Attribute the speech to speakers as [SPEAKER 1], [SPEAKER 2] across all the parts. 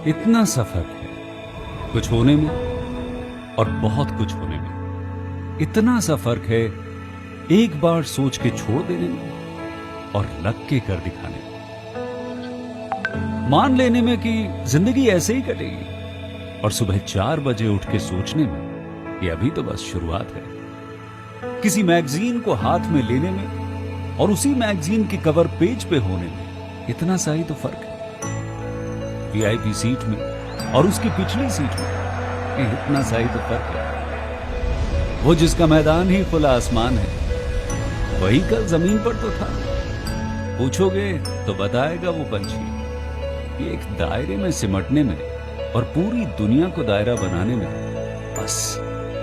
[SPEAKER 1] इतना सा फर्क है कुछ होने में और बहुत कुछ होने में। इतना सा फर्क है एक बार सोच के छोड़ देने में और लग के कर दिखाने में। मान लेने में कि जिंदगी ऐसे ही कटेगी और सुबह 4 बजे उठ के सोचने में कि अभी तो बस शुरुआत है। किसी मैगजीन को हाथ में लेने में और उसी मैगजीन के कवर पेज पे होने में इतना सा ही तो फर्क है। वीआईपी सीट में और उसकी पिछली सीट में इतना सा ही तो फर्क है। वो जिसका मैदान ही खुला आसमान है वही कल जमीन पर तो था। पूछोगे तो बताएगा वो पंछी कि एक दायरे में सिमटने में और पूरी दुनिया को दायरा बनाने में बस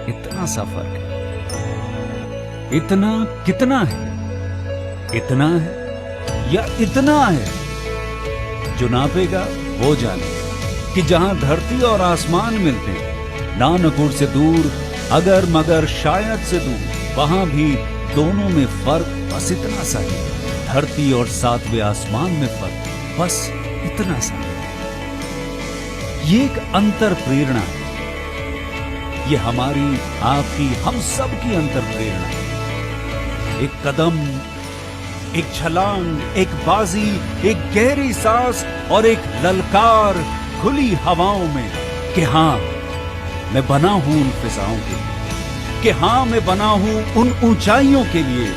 [SPEAKER 1] इतना सा फर्क है। इतना कितना है? इतना है या इतना है? जो नापेगा वो जाने कि जहां धरती और आसमान मिलते हैं, नानकुर से दूर, अगर मगर शायद से दूर, वहां भी दोनों में फर्क बस इतना सा है। धरती और 7वें आसमान में फर्क बस इतना सा है। ये एक अंतर प्रेरणा है। ये हमारी, आपकी, हम सब की अंतर प्रेरणा है। एक कदम, एक छलांग, एक बाजी, एक गहरी सांस और एक ललकार खुली हवाओं में कि हाँ मैं बना हूं उन फिजाओं के लिए, कि हाँ मैं बना हूं उन ऊंचाइयों के लिए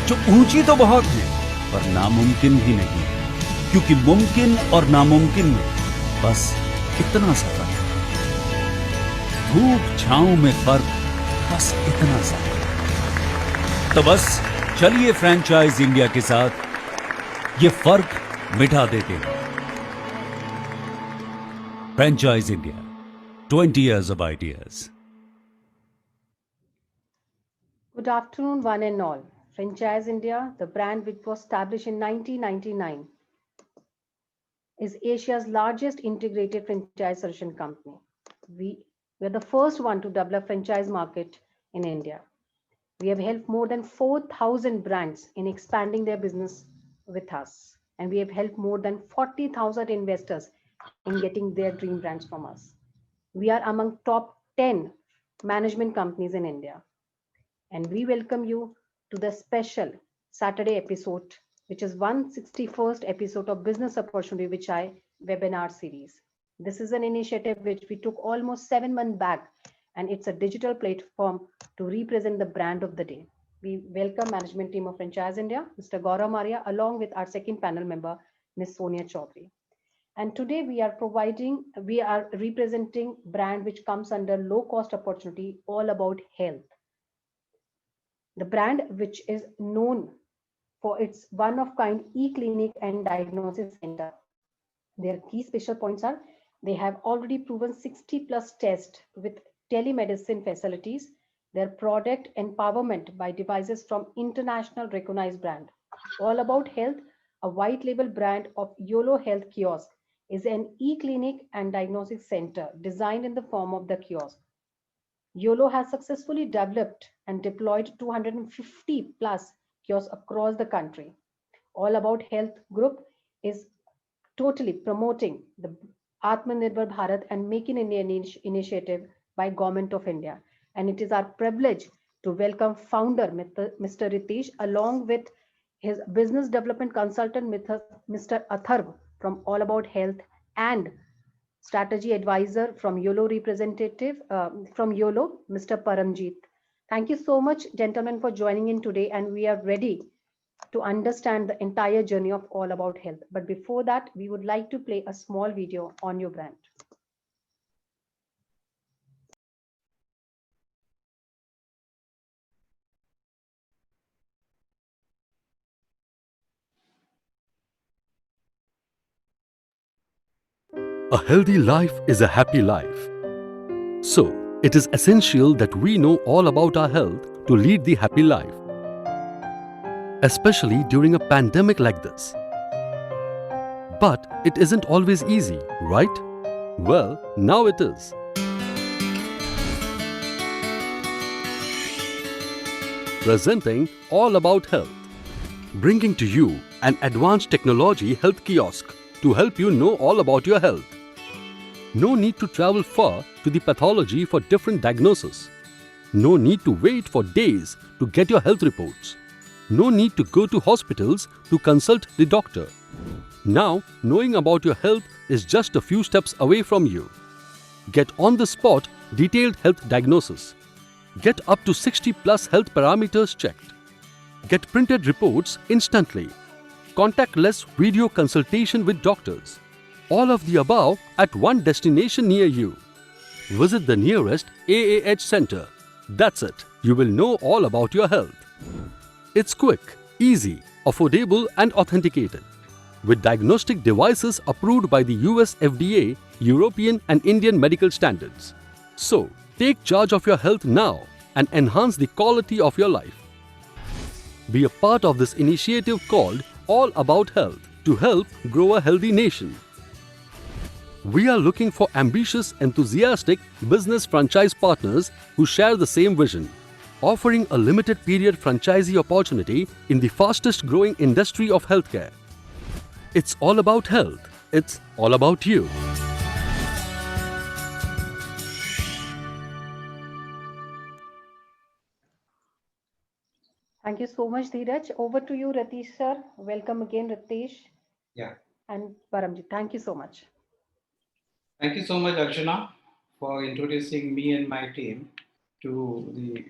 [SPEAKER 1] जो ऊंची तो बहुत है पर नामुमकिन भी नहीं, क्योंकि मुमकिन और नामुमकिन में बस इतना सा फर्क है। धूप छांव में फर्क बस इतना सा है। तो बस चलिए फ्रेंचाइज इंडिया के साथ ये फर्क मिटा देते हैं। Franchise India, 20 years of ideas.
[SPEAKER 2] Good afternoon, one and all. Franchise India, the brand which was established in 1999, is Asia's largest integrated franchise solution company. We were the first one to develop franchise market in India. We have helped more than 4,000 brands in expanding their business with us. And we have helped more than 40,000 investors in getting their dream brands from us. We are among top 10 management companies in India. And we welcome you to the special Saturday episode, which is 161st episode of Business Opportunity Which I webinar series. This is an initiative which we took almost 7 months back, and it's a digital platform to represent the brand of the day. We welcome management team of Franchise India, Mr. Gaurav Maria, along with our second panel member, Ms. Sonia Chaudhary. And today we are representing brand which comes under low cost opportunity, all about health. The brand which is known for its one of kind e-clinic and diagnosis center. Their key special points are they have already proven 60 plus tests with telemedicine facilities, their product empowerment by devices from international recognized brand. All about health, a white label brand of Yolo Health Kiosk is an e-clinic and diagnostic center designed in the form of the kiosk. Yolo has successfully developed and deployed 250 plus kiosks across the country. All About Health Group is totally promoting the Atma Nirbhar Bharat and Make in India initiative by Government of India. And it is our privilege to welcome founder Mr. Ritesh along with his business development consultant Mr. Atharv from All About Health and strategy advisor from Yolo representative from Yolo, Mr. Paramjeet. Thank you so much, gentlemen, for joining in today, and we are ready to understand the entire journey of All About Health. But before that, we would like to play a small video on your brand.
[SPEAKER 3] A healthy life is a happy life. So, it is essential that we know all about our health to lead the happy life, especially during a pandemic like this. But it isn't always easy, right? Well, now it is. Presenting All About Health, bringing to you an advanced technology health kiosk to help you know all about your health. No need to travel far to the pathology for different diagnosis. No need to wait for days to get your health reports. No need to go to hospitals to consult the doctor. Now, knowing about your health is just a few steps away from you. Get on the spot detailed health diagnosis. Get up to 60 plus health parameters checked. Get printed reports instantly. Contactless video consultation with doctors. All of the above at one destination near you. Visit the nearest AAH center. That's it. You will know all about your health. It's quick, easy, affordable and authenticated. With diagnostic devices approved by the US FDA, European and Indian medical standards. So, take charge of your health now and enhance the quality of your life. Be a part of this initiative called All About Health to help grow a healthy nation. We are looking for ambitious, enthusiastic business franchise partners who share the same vision, offering a limited period franchisee opportunity in the fastest growing industry of healthcare. It's all about health. It's all about you.
[SPEAKER 2] Thank you so much, Dheeraj. Over to you, Ratish sir. Welcome again, Ritesh
[SPEAKER 4] Yeah.
[SPEAKER 2] and Paramjit. Thank you so much.
[SPEAKER 4] Thank you so much, Archana, for introducing me and my team to the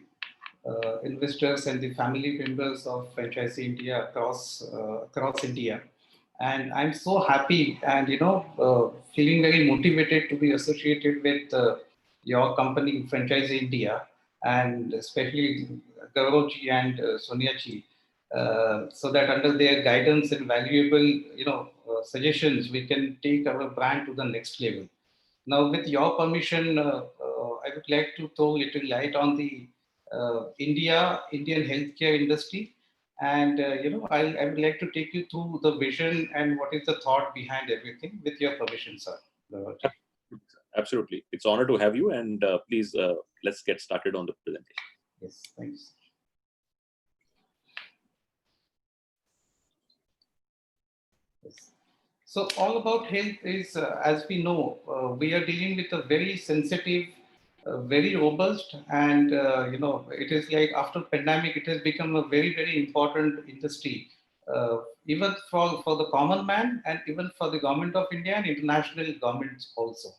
[SPEAKER 4] investors and the family members of Franchiseindia across India. And I'm so happy and feeling very motivated to be associated with your company, Franchiseindia, and especially Gauravji and Soniaji, so that under their guidance and valuable suggestions, we can take our brand to the next level. Now, with your permission, I would like to throw a little light on the Indian healthcare industry, and I would like to take you through the vision and what is the thought behind everything. With your permission, sir.
[SPEAKER 5] Absolutely, it's an honor to have you, and please let's get started on the presentation.
[SPEAKER 4] Yes, thanks. Yes. So all about health is, as we know, we are dealing with a very sensitive, very robust, and it is like after pandemic, it has become a very important industry, even for the common man, and even for the government of India and international governments also.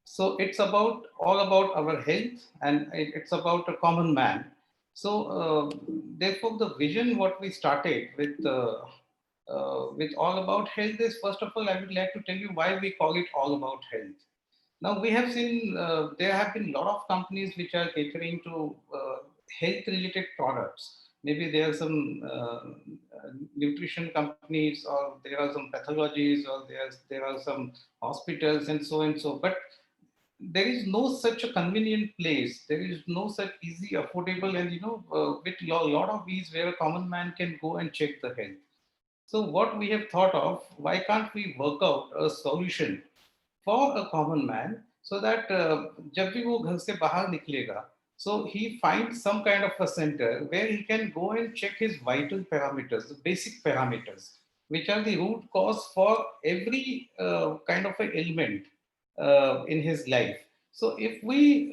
[SPEAKER 4] So it's about all about our health, and it's about a common man. So therefore, the vision what we started with all about health is, first of all, I would like to tell you why we call it all about health. Now we have seen there have been a lot of companies which are catering to health related products. Maybe there are some nutrition companies, or there are some pathologies, or there are some hospitals and so and so. But there is no such a convenient place. There is no such easy, affordable, and with a lot of ease where a common man can go and check the health. So what we have thought of, why can't we work out a solution for a common man so that जब भी वो घर से बाहर निकलेगा, so he finds some kind of a center where he can go and check his vital parameters, the basic parameters, which are the root cause for every kind of a ailment in his life. So if we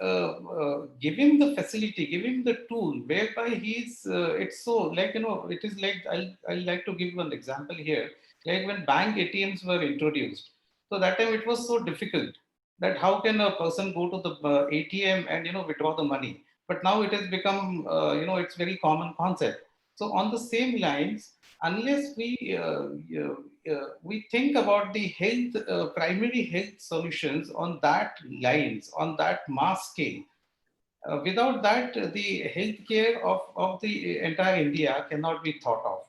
[SPEAKER 4] give him the facility, give him the tool whereby he's, it's so like, it is like, I'll like to give you an example here. Like when bank ATMs were introduced, so that time it was so difficult that how can a person go to the ATM and withdraw the money. But now it has become it's very common concept. So on the same lines, unless we think about the health primary health solutions on that lines, on that mass scale, without that, the healthcare of the entire India cannot be thought of.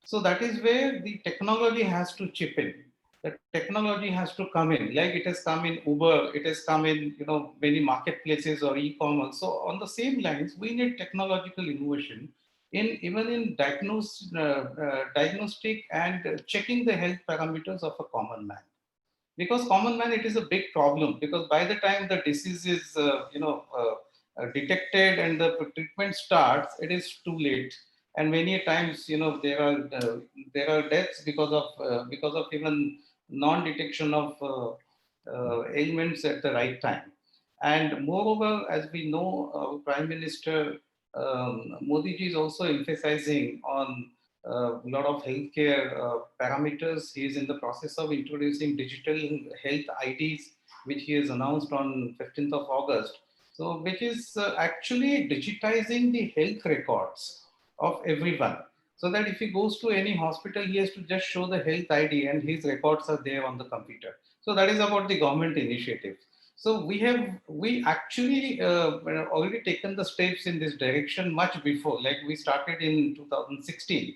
[SPEAKER 4] So that is where the technology has to chip in. The technology has to come in, like it has come in Uber, it has come in many marketplaces or e-commerce. So on the same lines, we need technological innovation in even in diagnostic and checking the health parameters of a common man. Because common man, it is a big problem, because by the time the disease is detected and the treatment starts, it is too late. And many times there are deaths because of even non-detection of ailments at the right time. And moreover, as we know, Prime Minister Modi ji is also emphasizing on a lot of healthcare parameters. He is in the process of introducing digital health IDs, which he has announced on 15th of August. So, which is actually digitizing the health records of everyone. So that if he goes to any hospital, he has to just show the health ID and his records are there on the computer. So that is about the government initiative. So we actually already taken the steps in this direction much before. Like we started in 2016,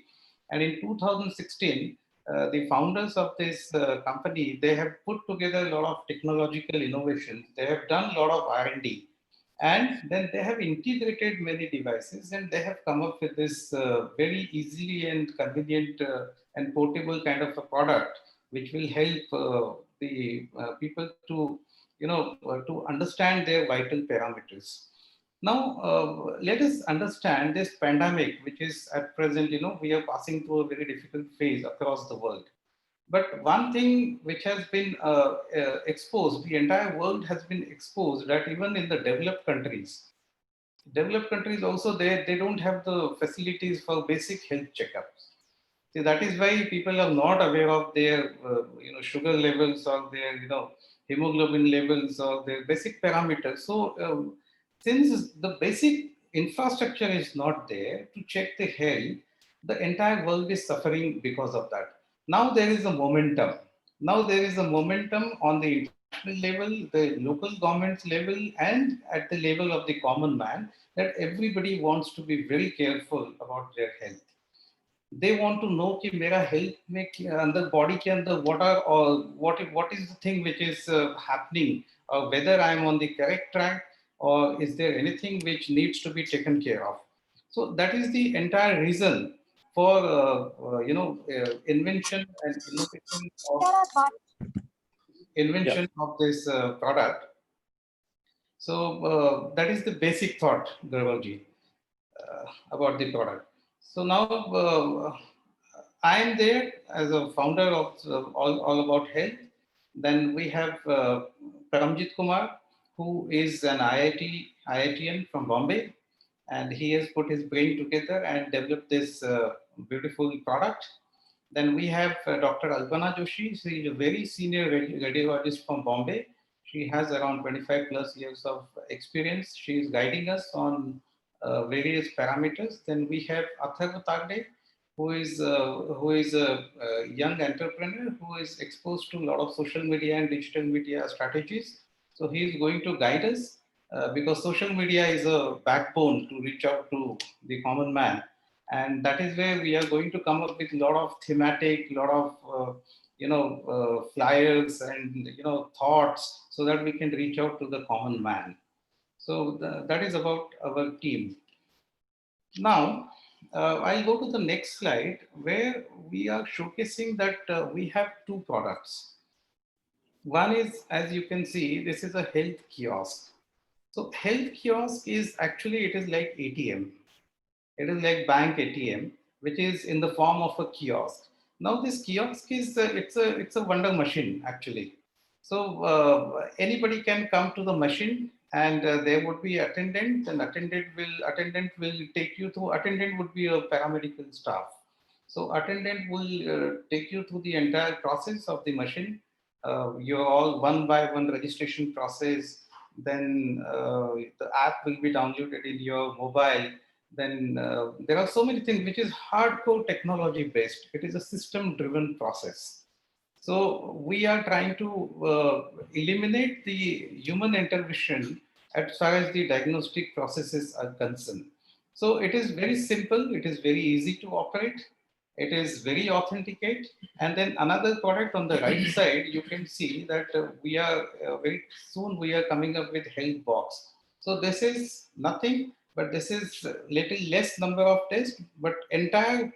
[SPEAKER 4] and in 2016, the founders of this company, they have put together a lot of technological innovations. They have done a lot of R&D, and then they have integrated many devices, and they have come up with this very easily and convenient and portable kind of a product, which will help the people to to understand their vital parameters. Now, let us understand this pandemic, which is at present, we are passing through a very difficult phase across the world. But one thing which has been exposed, the entire world has been exposed, that even in the developed countries also, they don't have the facilities for basic health checkups. See, that is why people are not aware of their sugar levels or their hemoglobin levels or their basic parameters. So since the basic infrastructure is not there to check the health, the entire world is suffering because of that. Now there is a momentum. Now there is a momentum on the international level, the local government's level, and at the level of the common man, that everybody wants to be very careful about their health. They want to know कि मेरा health में अंदर body के अंदर what is the thing which is happening, whether I am on the correct track, or is there anything which needs to be taken care of. So that is the entire reason for invention and
[SPEAKER 5] Yeah.
[SPEAKER 4] invention of this product. So that is the basic thought, Garvalji, about the product. So now I am there as a founder of all About Health. Then we have Paramjit Kumar, who is an IITian from Bombay, and he has put his brain together and developed this beautiful product. Then we have Dr. Albana Joshi. She is a very senior radiologist from Bombay. She has around 25 plus years of experience. She is guiding us on various parameters. Then we have Atharva Tagde, who is a young entrepreneur who is exposed to a lot of social media and digital media strategies. So he is going to guide us because social media is a backbone to reach out to the common man, and that is where we are going to come up with a lot of thematic, lot of flyers and thoughts, so that we can reach out to the common man. So that is about our team. Now, I'll go to the next slide where we are showcasing that we have two products. One is, as you can see, this is a health kiosk. So health kiosk is actually, it is like ATM. It is like bank ATM, which is in the form of a kiosk. Now this kiosk is, it's a wonder machine actually. So anybody can come to the machine, and there would be attendant, and attendant will take you through. Attendant would be a paramedical staff. So attendant will take you through the entire process of the machine. You're all one by one registration process. Then the app will be downloaded in your mobile. Then there are so many things which is hardcore technology based. It is a system driven process. So we are trying to eliminate the human intervention as far as the diagnostic processes are concerned. So it is very simple, it is very easy to operate, it is very authenticate. And then another product on the right side, you can see that we are very soon we are coming up with health box. So this is nothing, but this is little less number of tests, but entire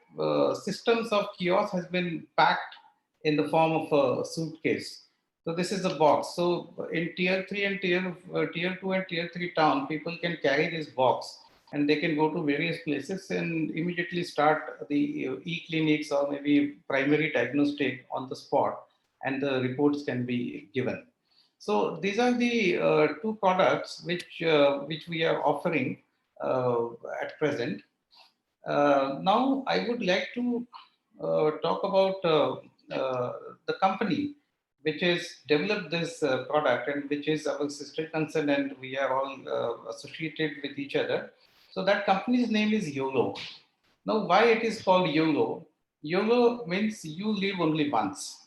[SPEAKER 4] systems of kiosk has been packed in the form of a suitcase. So this is a box. So in tier 3 and tier 2 and tier 3 town, people can carry this box and they can go to various places and immediately start the e-clinics or maybe primary diagnostic on the spot, and the reports can be given. So these are the two products which we are offering at present. Now I would like to talk about the company which has developed this product and which is our sister concern, and we are all associated with each other. So that company's name is Yolo. Now, why it is called Yolo? Yolo means you live only once.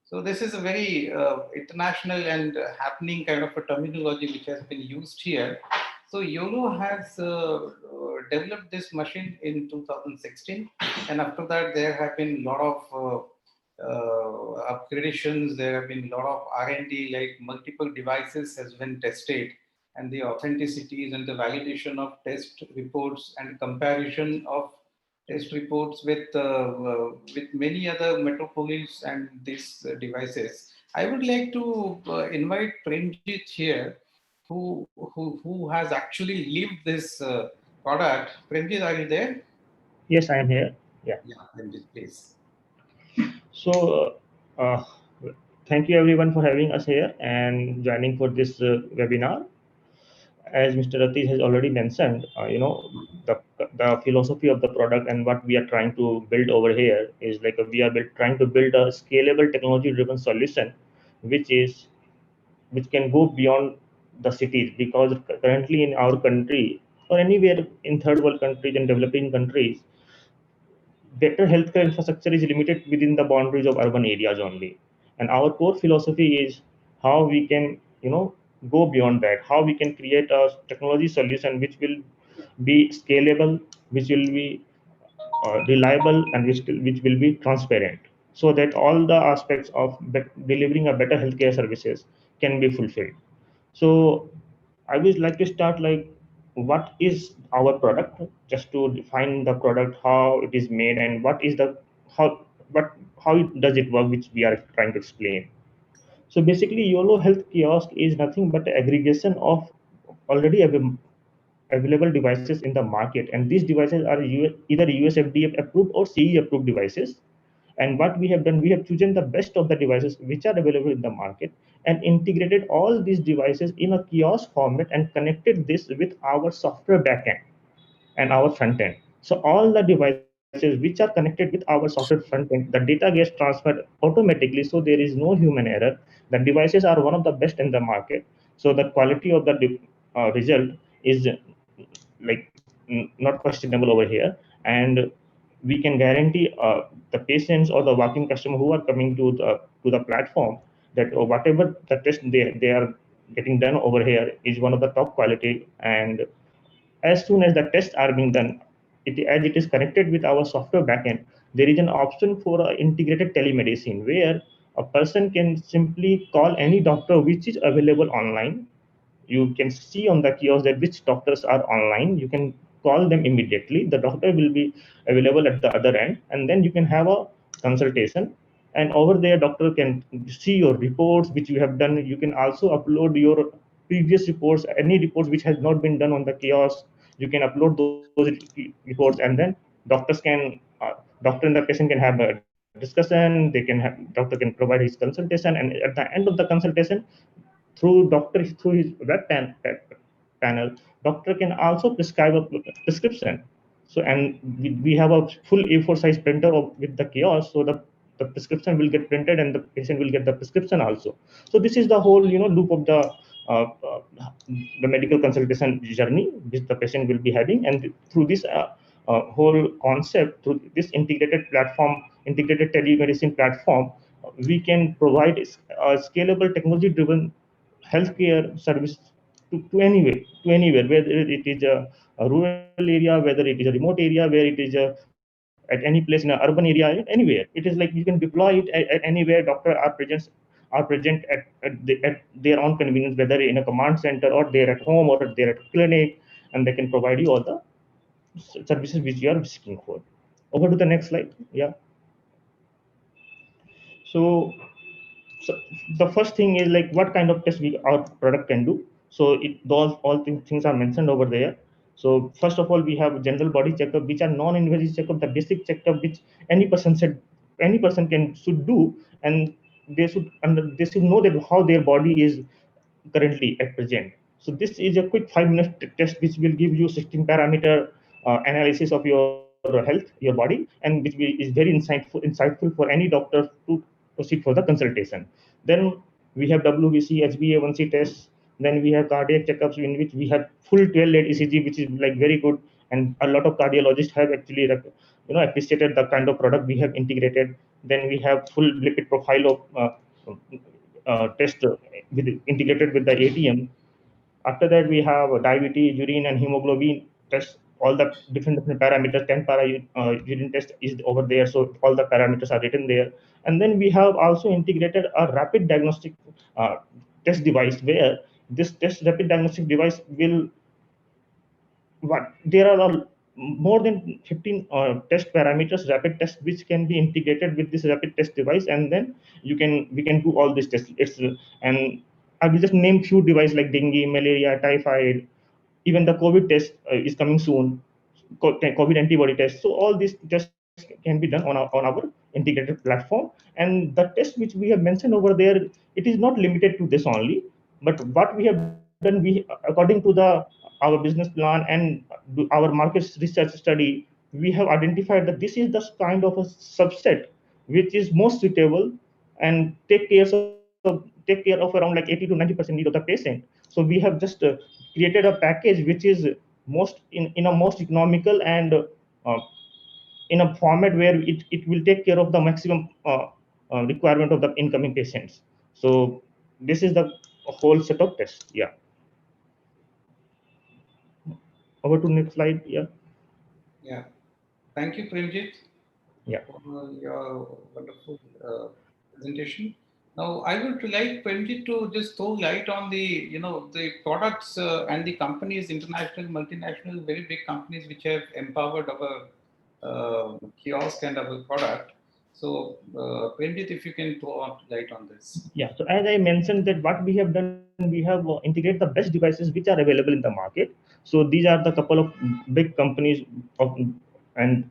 [SPEAKER 4] So this is a very international and happening kind of a terminology which has been used here. So Yolo has developed this machine in 2016, and after that there have been a lot of upgradations. There have been a lot of R&D, like multiple devices has been tested, and the authenticities and the validation of test reports and comparison of test reports with many other metropolis and these devices. I would like to invite Premjit here, who has actually lived this product. Premjit, are you there?
[SPEAKER 6] Yes, I am here. Yeah.
[SPEAKER 4] Yeah, Premjit, please.
[SPEAKER 6] So, thank you everyone for having us here and joining for this webinar. As Mr. Ratish has already mentioned, the philosophy of the product and what we are trying to build over here is like trying to build a scalable technology-driven solution, which is which can go beyond the cities, because currently in our country or anywhere in third world countries and developing countries, better healthcare infrastructure is limited within the boundaries of urban areas only. And our core philosophy is how we can, go beyond that, how we can create a technology solution which will be scalable, which will be reliable, and which will be transparent, so that all the aspects of delivering a better healthcare services can be fulfilled. So I would like to start like what is our product, just to define the product, how it is made, and what is the what how does it work, which we are trying to explain. So basically, Yolo Health Kiosk is nothing but aggregation of already available devices in the market, and these devices are either USFDA approved or CE approved devices. And what we have done, we have chosen the best of the devices which are available in the market and integrated all these devices in a kiosk format and connected this with our software backend and our front end. So all the devices which are connected with our software front end, the data gets transferred automatically, so there is no human error. The devices are one of the best in the market, so the quality of the result is like not questionable over here. And we can guarantee the patients or the working customer who are coming to the platform that whatever the test they are getting done over here is one of the top quality. And as soon as the tests are being done, as it is connected with our software backend, there is an option for integrated telemedicine, where a person can simply call any doctor which is available online. You can see on the kiosk that which doctors are online. You can call them immediately. The doctor will be available at the other end, and then you can have a consultation. And over there, doctor can see your reports which you have done. You can also upload your previous reports, any reports which has not been done on the kiosk. You can upload those reports, and then doctor and the patient can have a discussion. Doctor can provide his consultation, and at the end of the consultation, through his panel, doctor can also prescribe a prescription. So, and we have a full A4 size printer with the kiosk, so the prescription will get printed and the patient will get the prescription also. So this is the whole loop of uh, uh, the medical consultation journey which the patient will be having. And through this whole concept, through this integrated telemedicine platform, we can provide a scalable technology driven healthcare service to anywhere, whether it is a rural area, whether it is a remote area, where it is at any place in an urban area, anywhere. It is like you can deploy it at anywhere. Doctor are present at their own convenience, whether in a command center or they're at home or they're at clinic, and they can provide you all the services which you are seeking for. Over to the next slide. Yeah. So so the first thing is like what kind of test our product can do. So those all things are mentioned over there. So first of all, we have general body checkup, which are non-invasive checkup, the basic checkup which any person can should do. And they should know that how their body is currently at present. So this is a quick 5-minute test which will give you 16 parameter analysis of your health, your body, and which is very insightful for any doctor to proceed for the consultation. Then we have WBC, HbA1c tests. Then we have cardiac checkups in which we have full 12-lead ECG, which is like very good, and a lot of cardiologists have actually appreciated the kind of product we have integrated. Then we have full lipid profile of test with integrated with the ATM. After that, we have diabetes, urine, and hemoglobin tests. All the different parameters. 10 para urine test is over there, so all the parameters are written there. And then we have also integrated a rapid diagnostic test device where this test rapid diagnostic device will what there are more than 15 test parameters rapid test which can be integrated with this rapid test device, and then we can do all these tests. And I will just name few devices like dengue, malaria, typhoid, even the COVID test is coming soon, COVID antibody test. So all these tests can be done on our integrated platform. And the test which we have mentioned over there, it is not limited to this only. But what we have done, we according to the our business plan and our market research study, we have identified that this is the kind of a subset which is most suitable and take care of around like 80 to 90% need of the patient. So we have just created a package which is most in a most economical and in a format where it will take care of the maximum requirement of the incoming patients. So this is the whole set of tests. Yeah. Over to next slide. Yeah.
[SPEAKER 4] Yeah. Thank you, Premjit,
[SPEAKER 6] Yeah.
[SPEAKER 4] for your wonderful presentation. Now, I would like Premjit to just throw light on the products and the companies, international, multinational, very big companies which have empowered our kiosk and our product. So, Premjit, if you can throw light on this.
[SPEAKER 6] Yeah. So as I mentioned that what we have done, we have integrated the best devices which are available in the market. So these are the couple of big companies of and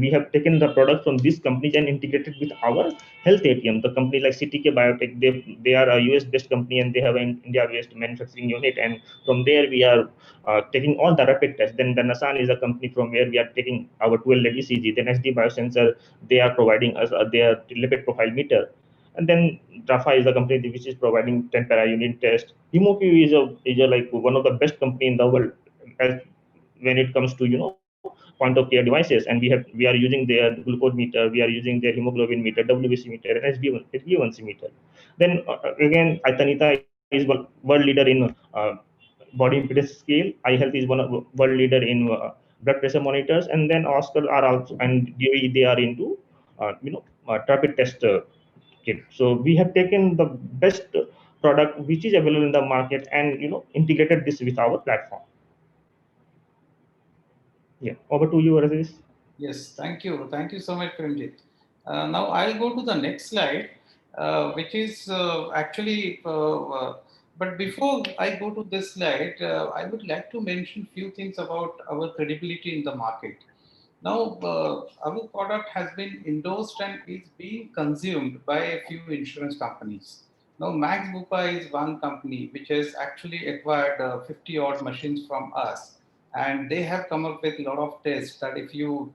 [SPEAKER 6] we have taken the product from these companies and integrated with our health ATM. The company like CTK Biotech, they are a US based company and they have an India based manufacturing unit. And from there we are taking all the rapid tests. Then the Nasan is a company from where we are taking our 12-lead ECG. Then SD Biosensor, they are providing us their lipid profile meter. And then Rafa is a company which is providing 10 para unit test. HemoQ is a like one of the best company in the world as when it comes to point of care devices. And we are using their glucose meter, we are using their hemoglobin meter, WBC meter, and HbA1c meter. Then again, Tanita is world leader in body impedance scale. iHealth is one of world leader in blood pressure monitors. And then Oscar are also and DOE, they are into rapid test kit. So we have taken the best product which is available in the market and integrated this with our platform. Yeah, over to you, Rajesh.
[SPEAKER 4] Yes, thank you. Thank you so much, Premjit. Now I'll go to the next slide, which is but before I go to this slide, I would like to mention a few things about our credibility in the market. Now, our product has been endorsed and is being consumed by a few insurance companies. Now, Max Bupa is one company which has actually acquired 50 odd machines from us, and they have come up with a lot of tests that if you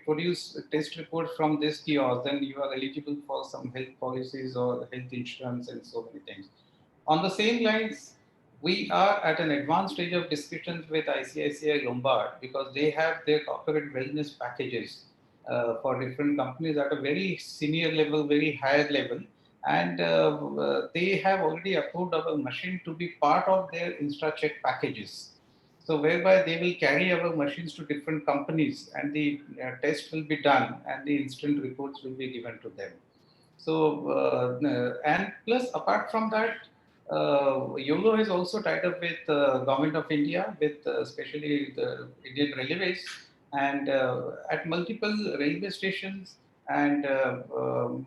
[SPEAKER 4] produce test reports from this kiosk, then you are eligible for some health policies or health insurance and so many things. On the same lines, we are at an advanced stage of discussions with ICICI Lombard because they have their corporate wellness packages for different companies at a very senior level, very higher level. And they have already approved our machine to be part of their InstaCheck packages. So whereby they will carry our machines to different companies and the test will be done and the instant reports will be given to them. So, and plus apart from that, Yolo has also tied up with Government of India, with especially the Indian Railways, and at multiple railway stations and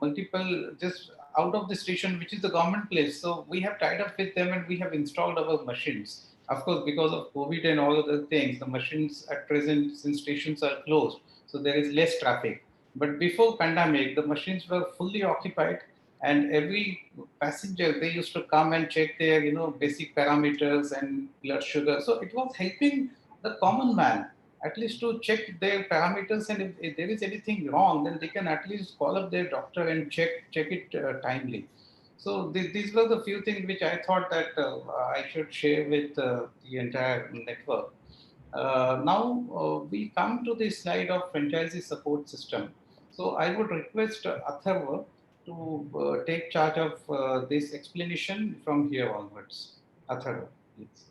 [SPEAKER 4] multiple just out of the station, which is the government place. So we have tied up with them and we have installed our machines. Of course, because of COVID and all other things, the machines at present, since stations are closed, so there is less traffic. But before pandemic, the machines were fully occupied and every passenger, they used to come and check their, basic parameters and blood sugar. So it was helping the common man at least to check their parameters, and if there is anything wrong, then they can at least call up their doctor and check it timely. So these were the few things which I thought that I should share with the entire network. Now we come to the slide of franchisee support system. So I would request Atharva to take charge of this explanation from here onwards. Atharva, please.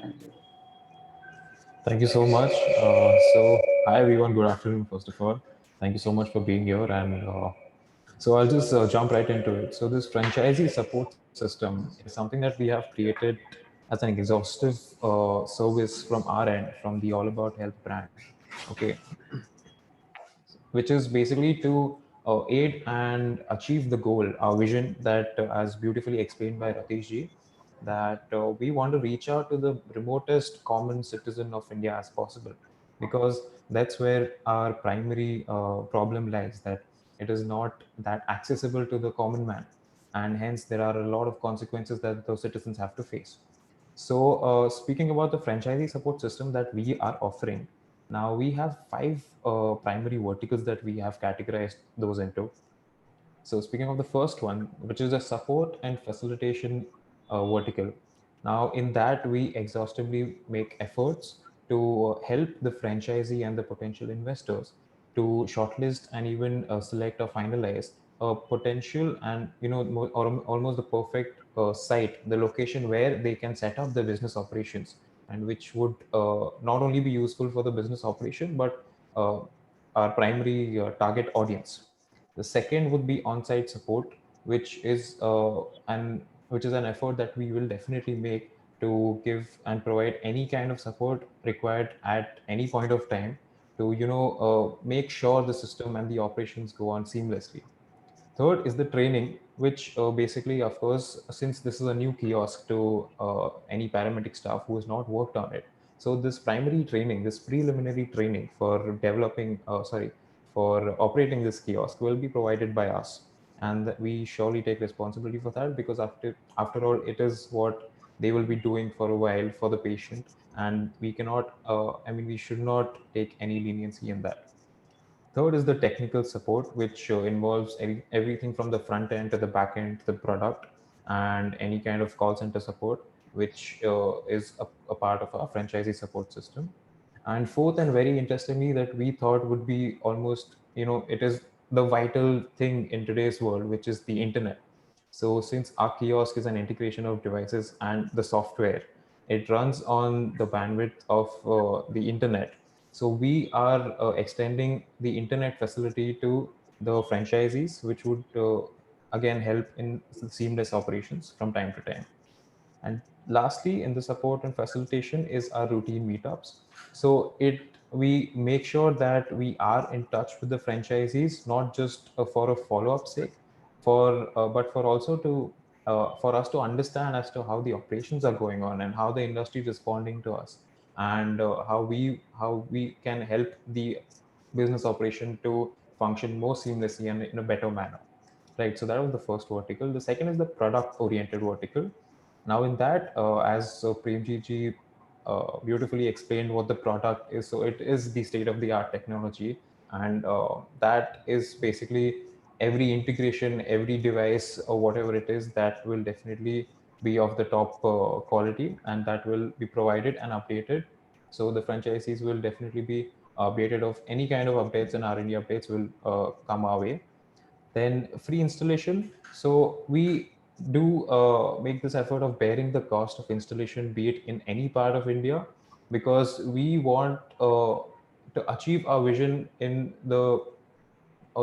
[SPEAKER 4] Thank you.
[SPEAKER 7] Thank you so much. Hi everyone. Good afternoon. First of all, thank you so much for being here. And so I'll just jump right into it. So this franchisee support system is something that we have created as an exhaustive service from our end, from the All About Health brand. Okay, which is basically to aid and achieve the goal, our vision that, as beautifully explained by Ratish ji, that we want to reach out to the remotest common citizen of India as possible, because that's where our primary problem lies, that it is not that accessible to the common man, and hence there are a lot of consequences that those citizens have to face. So, speaking about the franchisee support system that we are offering, now we have five primary verticals that we have categorized those into. So, speaking of the first one, which is the support and facilitation vertical. Now, in that, we exhaustively make efforts to help the franchisee and the potential investors to shortlist and even select or finalize a potential and or almost the perfect site, the location where they can set up the business operations, and which would not only be useful for the business operation but uh, our primary target audience. The second would be on-site support, which is an effort that we will definitely make to give and provide any kind of support required at any point of time to make sure the system and the operations go on seamlessly. Third is the training, which basically, of course, since this is a new kiosk to any paramedic staff who has not worked on it. So this primary training, this preliminary training for for operating this kiosk will be provided by us. And we surely take responsibility for that, because after all, it is what they will be doing for a while for the patient. And we cannot, we should not take any leniency in that. Third is the technical support, which involves everything from the front end to the back end to the product, and any kind of call center support, which is a part of our franchisee support system. And fourth, and very interestingly, that we thought would be almost, it is the vital thing in today's world, which is the internet. So since our kiosk is an integration of devices and the software, it runs on the bandwidth of the internet. So we are extending the internet facility to the franchisees, which would again help in seamless operations from time to time. And lastly, in the support and facilitation is our routine meetups. So we make sure that we are in touch with the franchisees, not just for a follow-up sake, but for also to for us to understand as to how the operations are going on and how the industry is responding to us, and how we can help the business operation to function more seamlessly and in a better manner. Right. So that was the first vertical. The second is the product-oriented vertical. Now, in that, as Premji ji beautifully explained what the product is, so it is the state-of-the-art technology, and that is basically every integration, every device, or whatever it is, that will definitely be of the top quality, and that will be provided and updated. So the franchisees will definitely be updated of any kind of updates, and R&D updates will come our way. Then free installation. So we do make this effort of bearing the cost of installation, be it in any part of India, because we want to achieve our vision in the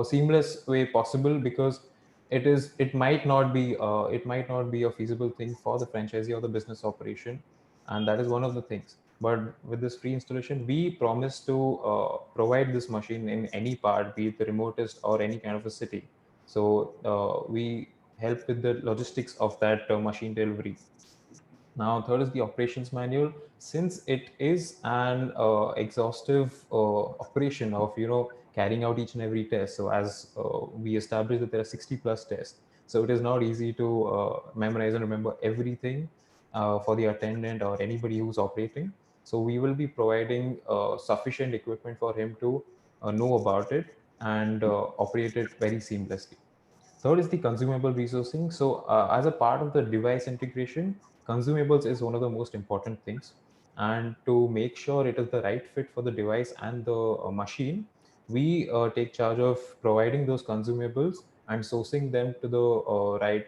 [SPEAKER 7] seamless way possible, because it might not be a feasible thing for the franchisee or the business operation, and that is one of the things. But with this free installation, we promise to provide this machine in any part, be it the remotest or any kind of a city. So we help with the logistics of that machine delivery. Now, third is the operations manual. Since it is an exhaustive operation of carrying out each and every test. So as we established that there are 60 plus tests, so it is not easy to memorize and remember everything for the attendant or anybody who's operating. So we will be providing sufficient equipment for him to know about it and operate it very seamlessly. Third is the consumable resourcing. So, as a part of the device integration, consumables is one of the most important things. And to make sure it is the right fit for the device and the machine, we take charge of providing those consumables and sourcing them to the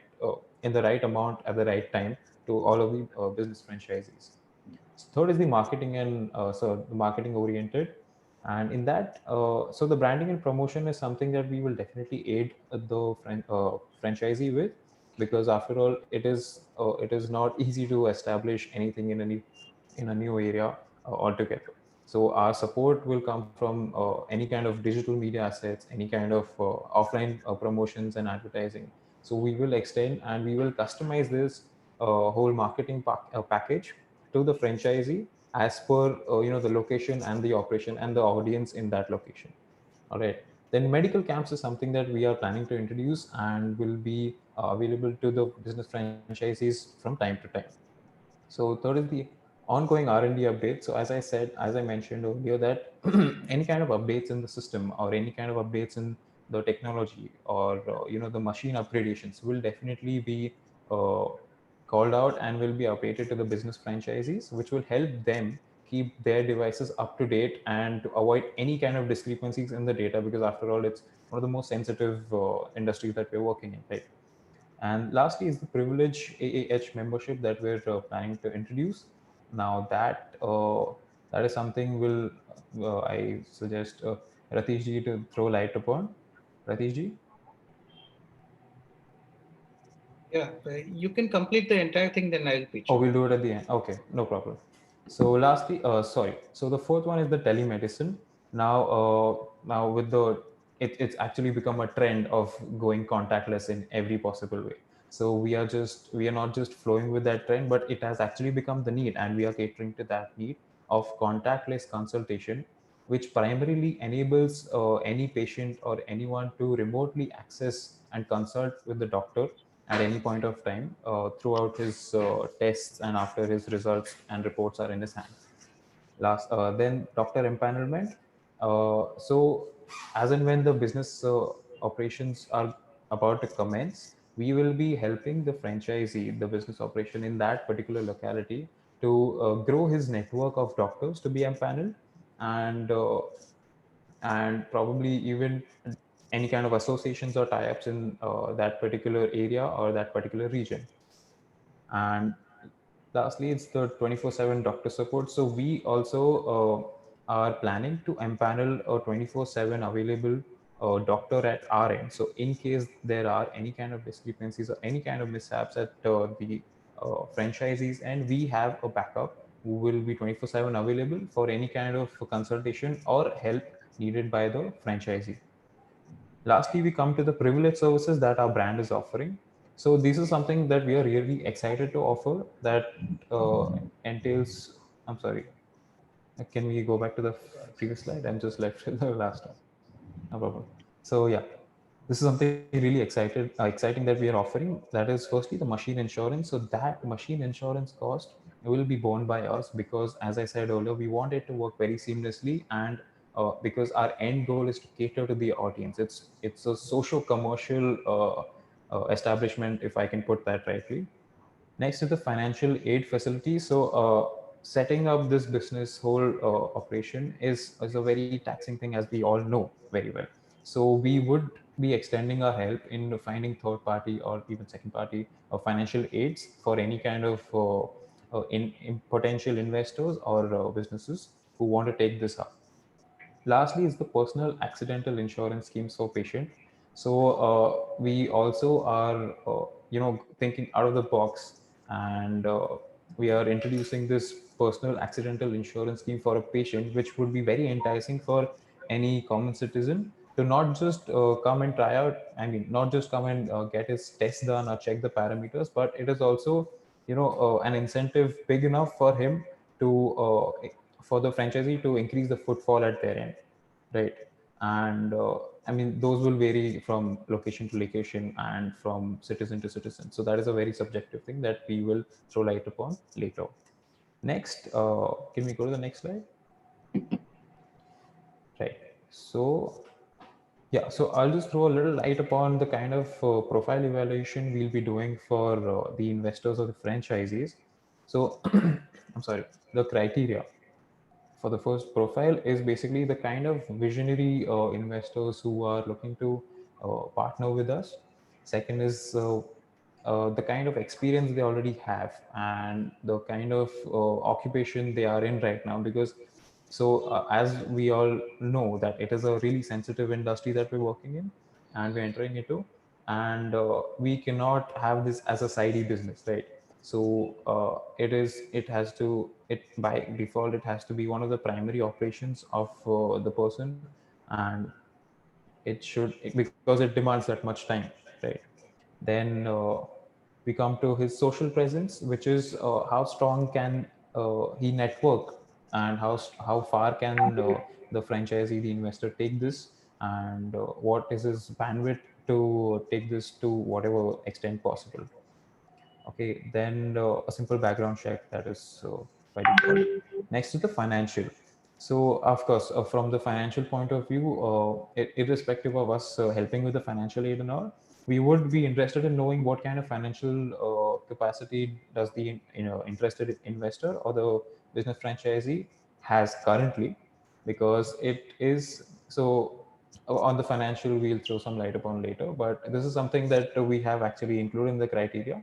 [SPEAKER 7] in the right amount at the right time to all of the business franchisees. Third is the marketing and so the marketing oriented, and in that, so the branding and promotion is something that we will definitely aid the franchisee with, because after all, it is not easy to establish anything in a new area altogether. So our support will come from any kind of digital media assets, any kind of offline promotions and advertising. So we will extend and we will customize this whole marketing package to the franchisee as per the location and the operation and the audience in that location. All right. Then medical camps is something that we are planning to introduce and will be available to the business franchisees from time to time. So third is the ongoing R&D updates. So as I mentioned earlier, that any kind of updates in the system or any kind of updates in the technology or the machine upgradations will definitely be uh, called out and will be updated to the business franchisees, which will help them keep their devices up to date and to avoid any kind of discrepancies in the data, because after all, it's one of the most sensitive industries that we're working in, right? And lastly is the privilege AAH membership that we're planning to introduce. Now that is something will I suggest Ratish ji to throw light upon. Ratish ji?
[SPEAKER 4] Yeah, you can complete the entire thing, then I'll pitch
[SPEAKER 7] Oh,
[SPEAKER 4] in.
[SPEAKER 7] we'll do it at the end. Okay, no problem. So lastly, sorry. So the fourth one is the telemedicine. Now with it's actually become a trend of going contactless in every possible way. So we are not just flowing with that trend, but it has actually become the need, and we are catering to that need of contactless consultation, which primarily enables any patient or anyone to remotely access and consult with the doctor at any point of time throughout his tests and after his results and reports are in his hand. Then doctor empanelment. So as and when the business operations are about to commence, we will be helping the franchisee, the business operation in that particular locality, to grow his network of doctors to be empaneled, and probably even any kind of associations or tie-ups in that particular area or that particular region. And lastly, it's the 24/7 doctor support. So we also are planning to empanel a 24/7 available doctor at our end. So in case there are any kind of discrepancies or any kind of mishaps at the franchisees, and we have a backup who will be 24/7 available for any kind of consultation or help needed by the franchisee. Lastly, we come to the privilege services that our brand is offering. So this is something that we are really excited to offer that entails, I'm sorry, can we go back to the previous slide? I'm just left with the last one. No problem. So yeah, this is something really exciting that we are offering. That is firstly the machine insurance. So that machine insurance cost will be borne by us, because as I said earlier, we want it to work very seamlessly, and because our end goal is to cater to the audience. It's a socio commercial establishment, if I can put that rightly. Next is the financial aid facility. So setting up this business whole operation is a very taxing thing, as we all know very well. So we would be extending our help in finding third party or even second party financial aids for any kind of in potential investors or businesses who want to take this up. Lastly is the personal accidental insurance schemes for patient. So we also are thinking out of the box, and we are introducing this personal accidental insurance scheme for a patient, which would be very enticing for any common citizen to not just come and try out, I mean not just come and get his test done or check the parameters, but it is also an incentive big enough for him to for the franchisee to increase the footfall at their end, right? and I mean those will vary from location to location and from citizen to citizen. So that is a very subjective thing that we will throw light upon later. Next, can we go to the next slide? Right. So yeah, so I'll just throw a little light upon the kind of profile evaluation we'll be doing for the investors or the franchisees. So I'm sorry, the criteria for the first profile is basically the kind of visionary investors who are looking to partner with us. Second is the kind of experience they already have and the kind of occupation they are in right now. Because as we all know that it is a really sensitive industry that we're working in and we're entering into, and we cannot have this as a sidey business, right? So it has to, it by default it has to be one of the primary operations of the person, and it should, because it demands that much time, right? Then we come to his social presence, which is how strong can he network, and how far can the franchisee, the investor, take this, and what is his bandwidth to take this to whatever extent possible. Okay, then a simple background check, that is by default. Next is the financial. So of course, from the financial point of view, irrespective of us helping with the financial aid and all, we would be interested in knowing what kind of financial capacity does the interested investor or the business franchisee has currently, because it is so. On the financial, we'll throw some light upon later, but this is something that we have actually included in the criteria,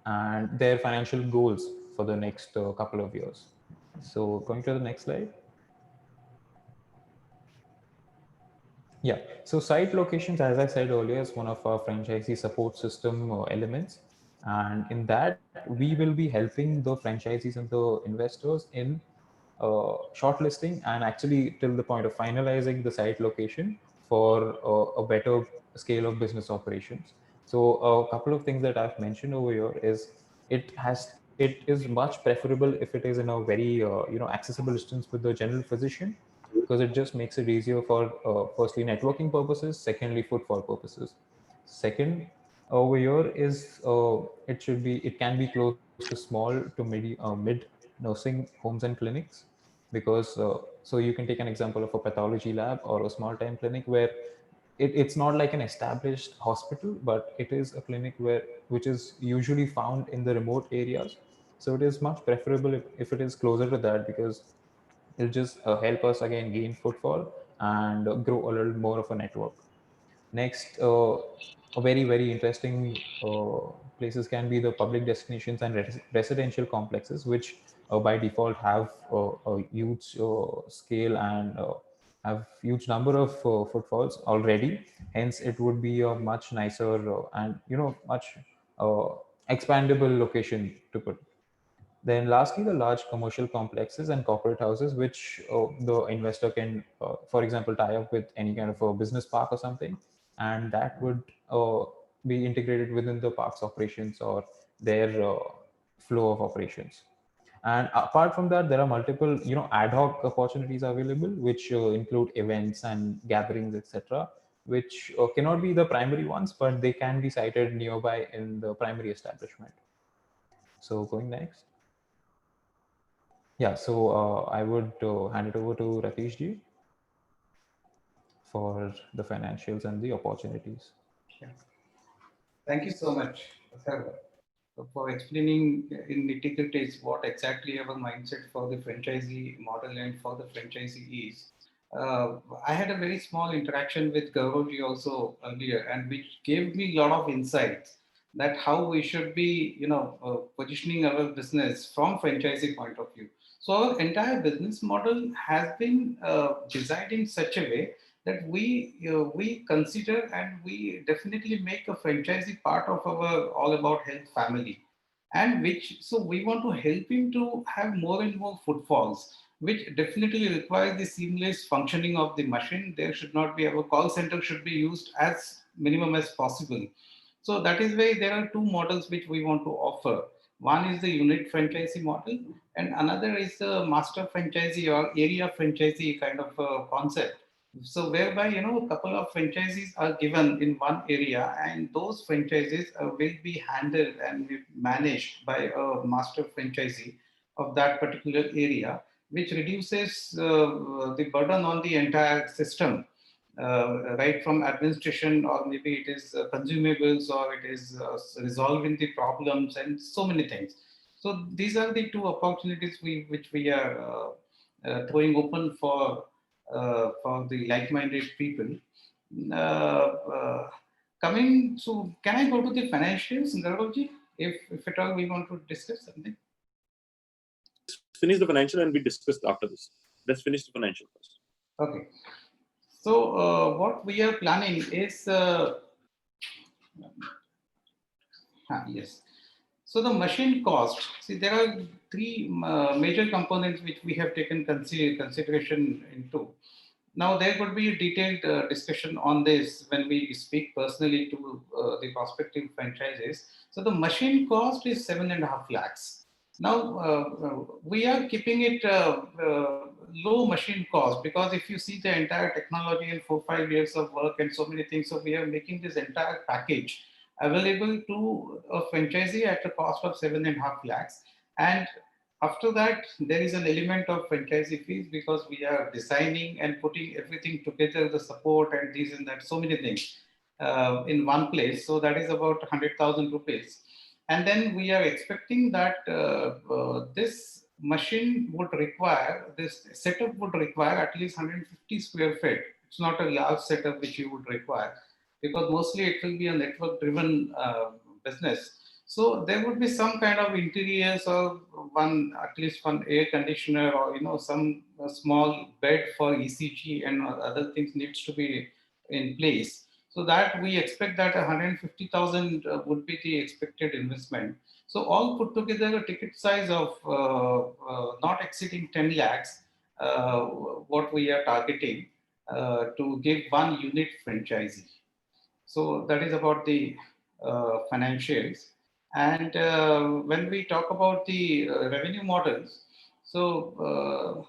[SPEAKER 7] and their financial goals for the next couple of years. So going to the next slide. Yeah, so site locations, as I said earlier, is one of our franchisee support system elements. And in that, we will be helping the franchisees and the investors in shortlisting and actually till the point of finalizing the site location for a better scale of business operations. So a couple of things that I've mentioned over here is it is much preferable if it is in a very accessible distance with the general physician, because it just makes it easier for firstly networking purposes, secondly footfall purposes. Second, over here is it can be close to small to mid nursing homes and clinics, because so you can take an example of a pathology lab or a small time clinic where it's not like an established hospital, but it is a clinic which is usually found in the remote areas. So it is much preferable if it is closer to that, because it'll just help us again gain footfall and grow a little more of a network. Next, a very interesting places can be the public destinations and residential complexes, which by default have a huge scale and have huge number of footfalls already. Hence, it would be a much nicer and much uh, expandable location to put. Then lastly, the large commercial complexes and corporate houses, which the investor can, for example, tie up with any kind of a business park or something, and that would be integrated within the park's operations or their flow of operations. And apart from that, there are multiple, ad hoc opportunities available, which include events and gatherings, etc., which cannot be the primary ones, but they can be sited nearby in the primary establishment. So going next. Yeah, so I would hand it over to Ratish ji for the financials and the opportunities.
[SPEAKER 4] Yeah. Thank you so much, sir, for explaining in nitty-gritties what exactly our mindset for the franchisee model and for the franchisee is. I had a very small interaction with Gauravji also earlier, and which gave me a lot of insights that how we should be, positioning our business from franchisee point of view. So our entire business model has been designed in such a way that we consider and we definitely make a franchisee part of our all about health family, and which so we want to help him to have more and more footfalls, which definitely requires the seamless functioning of the machine. There should not be, our call center should be used as minimum as possible. So that is why there are two models which we want to offer. One is the unit franchisee model, and another is the master franchisee or area franchisee kind of concept, So whereby, a couple of franchises are given in one area, and those franchises will be handled and managed by a master franchisee of that particular area, which reduces the burden on the entire system, right from administration, or maybe it is consumables, or it is resolving the problems and so many things. So these are the two opportunities which we are throwing open for the like-minded people. Uh, uh, Coming, so can I go to the financials, Gaurav, if at all we want to discuss something?
[SPEAKER 5] Finish the financial and we discuss after this. Let's finish the financial first.
[SPEAKER 4] Okay. So what we are planning is, yes. So the machine cost, see, there are three major components which we have taken consideration into. Now, there could be a detailed discussion on this when we speak personally to the prospective franchises. So the machine cost is 7.5 lakhs. Now, we are keeping it low machine cost, because if you see the entire technology and 4-5 years of work and so many things, so we are making this entire package available to a franchisee at a cost of 7.5 lakhs. And after that, there is an element of franchisee fees, because we are designing and putting everything together, the support and these and that, so many things in one place. So that is about 100,000 rupees. And then we are expecting that this machine would require, this setup would require at least 150 square feet. It's not a large setup which you would require, because mostly it will be a network driven business. So there would be some kind of interiors, or at least one air conditioner, or some small bed for ECG and other things needs to be in place. So that we expect that 150,000 would be the expected investment. So all put together, a ticket size of not exceeding 10 lakhs, what we are targeting to give one unit franchisee. So that is about the financials. And when we talk about the revenue models, so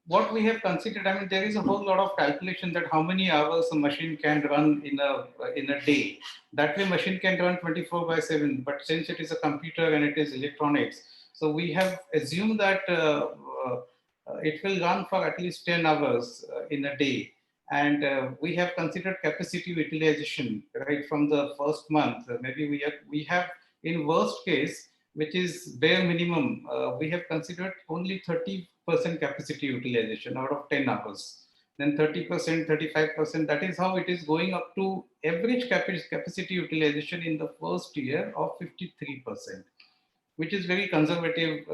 [SPEAKER 4] what we have considered, I mean, there is a whole lot of calculation that how many hours a machine can run in a day. That way, machine can run 24/7. But since it is a computer and it is electronics, so we have assumed that it will run for at least 10 hours in a day. And we have considered capacity utilization right from the first month. Maybe we have in worst case, which is bare minimum, we have considered only 30% capacity utilization out of 10 hours. Then 30%, 35%. That is how it is going up to average capacity utilization in the first year of 53%, which is very conservative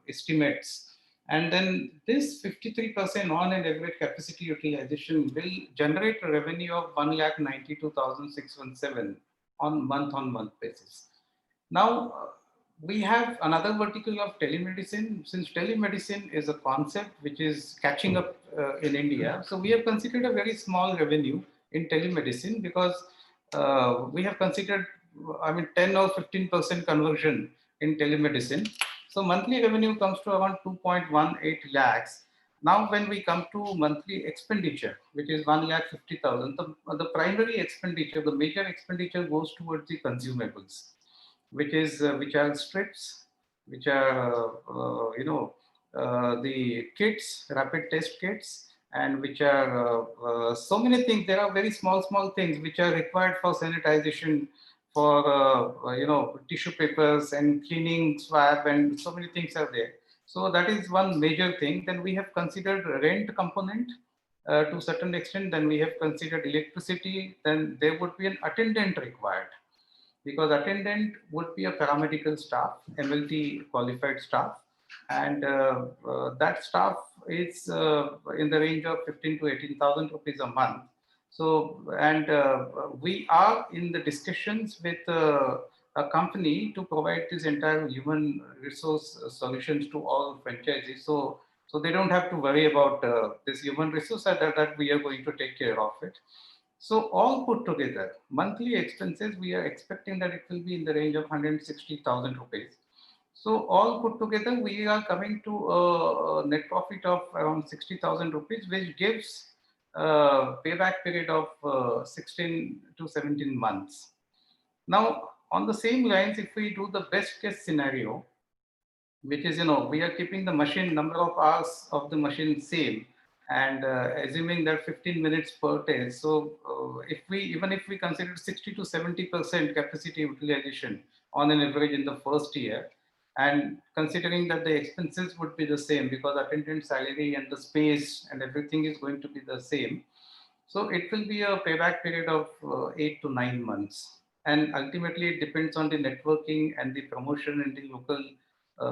[SPEAKER 4] estimates. And then this 53% on an average capacity utilization will generate a revenue of 1,92,617 on month basis. Now, we have another vertical of telemedicine. Since telemedicine is a concept which is catching up in India, so we have considered a very small revenue in telemedicine, because we have considered, I mean, 10 or 15% conversion in telemedicine. So monthly revenue comes to around 2.18 lakhs. Now, when we come to monthly expenditure, which is 1,50,000, the primary expenditure, the major expenditure goes towards the consumables, which are strips, which are the kits, rapid test kits, and which are so many things. There are very small things which are required for sanitization, for tissue papers and cleaning swab, and so many things are there. So that is one major thing. Then we have considered rent component to a certain extent. Then we have considered electricity. Then there would be an attendant required, because attendant would be a paramedical staff, MLT qualified staff, and that staff is in the range of 15 to 18,000 rupees a month. So, and we are in the discussions with a company to provide this entire human resource solutions to all franchises. So they don't have to worry about this human resource, that we are going to take care of it. So all put together, monthly expenses, we are expecting that it will be in the range of 160,000 rupees. So all put together, we are coming to a net profit of around 60,000 rupees, which gives payback period of 16 to 17 months. Now, on the same lines, if we do the best case scenario, which is, we are keeping the machine number of hours of the machine same, and assuming that 15 minutes per test. So even if we consider 60 to 70% capacity utilization on an average in the first year, and considering that the expenses would be the same because attendant salary and the space and everything is going to be the same, so it will be a payback period of 8 to 9 months. And ultimately, it depends on the networking and the promotion in the local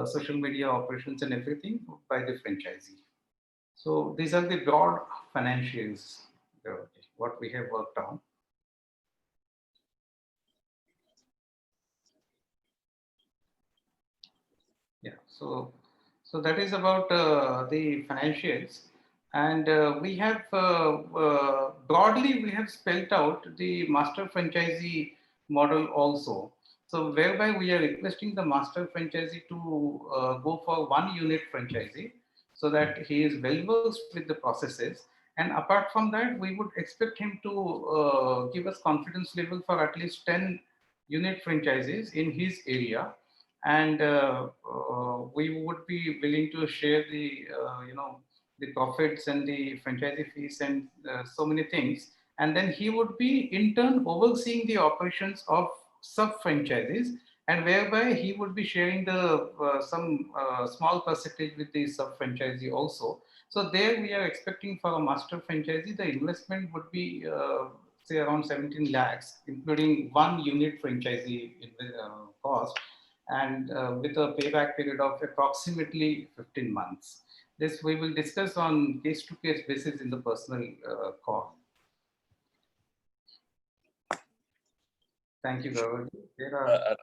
[SPEAKER 4] social media operations and everything by the franchisee. So these are the broad financials, what we have worked on. Yeah, so that is about the financials. And we have broadly, we have spelled out the master franchisee model also. So whereby we are requesting the master franchisee to go for one unit franchisee so that he is well versed with the processes. And apart from that, we would expect him to give us confidence level for at least 10 unit franchises in his area. And we would be willing to share the, the profits and the franchisee fees and so many things. And then he would be in turn overseeing the operations of sub franchises, and whereby he would be sharing the some small percentage with the sub franchisee also. So there we are expecting for a master franchisee, the investment would be say around 17 lakhs, including one unit franchisee in the, cost, and with a payback period of approximately 15 months. This we will discuss on case-to-case basis in the personal call. Thank you, Gaurav.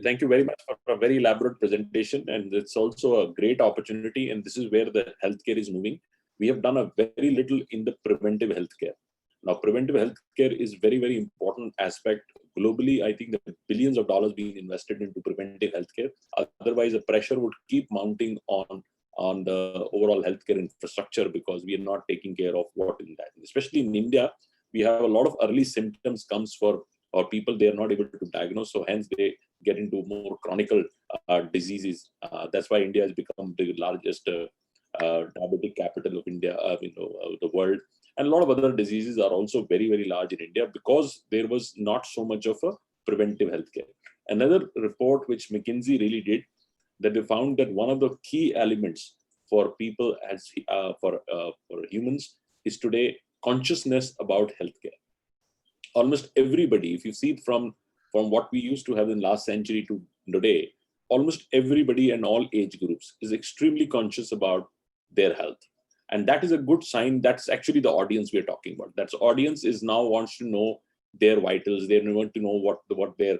[SPEAKER 5] Thank you very much for a very elaborate presentation, and it's also a great opportunity, and this is where the healthcare is moving. We have done a very little in the preventive healthcare. Now, preventive healthcare is very, very important aspect. Globally, I think that billions of dollars being invested into preventive healthcare. Otherwise, the pressure would keep mounting on the overall healthcare infrastructure because we are not taking care of what in that. Especially in India, we have a lot of early symptoms comes for or people they are not able to diagnose, so hence they get into more chronic diseases. That's why India has become the largest diabetic capital of India, the world. And a lot of other diseases are also very, very large in India because there was not so much of a preventive healthcare. Another report which McKinsey really did, that they found that one of the key elements for people as for humans is today consciousness about healthcare. Almost everybody, if you see it from what we used to have in last century to today, almost everybody and all age groups is extremely conscious about their health. And that is a good sign. That's actually the audience we're talking about. That's audience is now wants to know their vitals. They want to know what their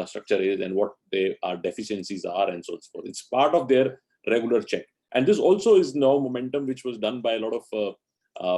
[SPEAKER 5] structure is and what their deficiencies are and so forth. It's part of their regular check. And this also is now momentum which was done by a lot of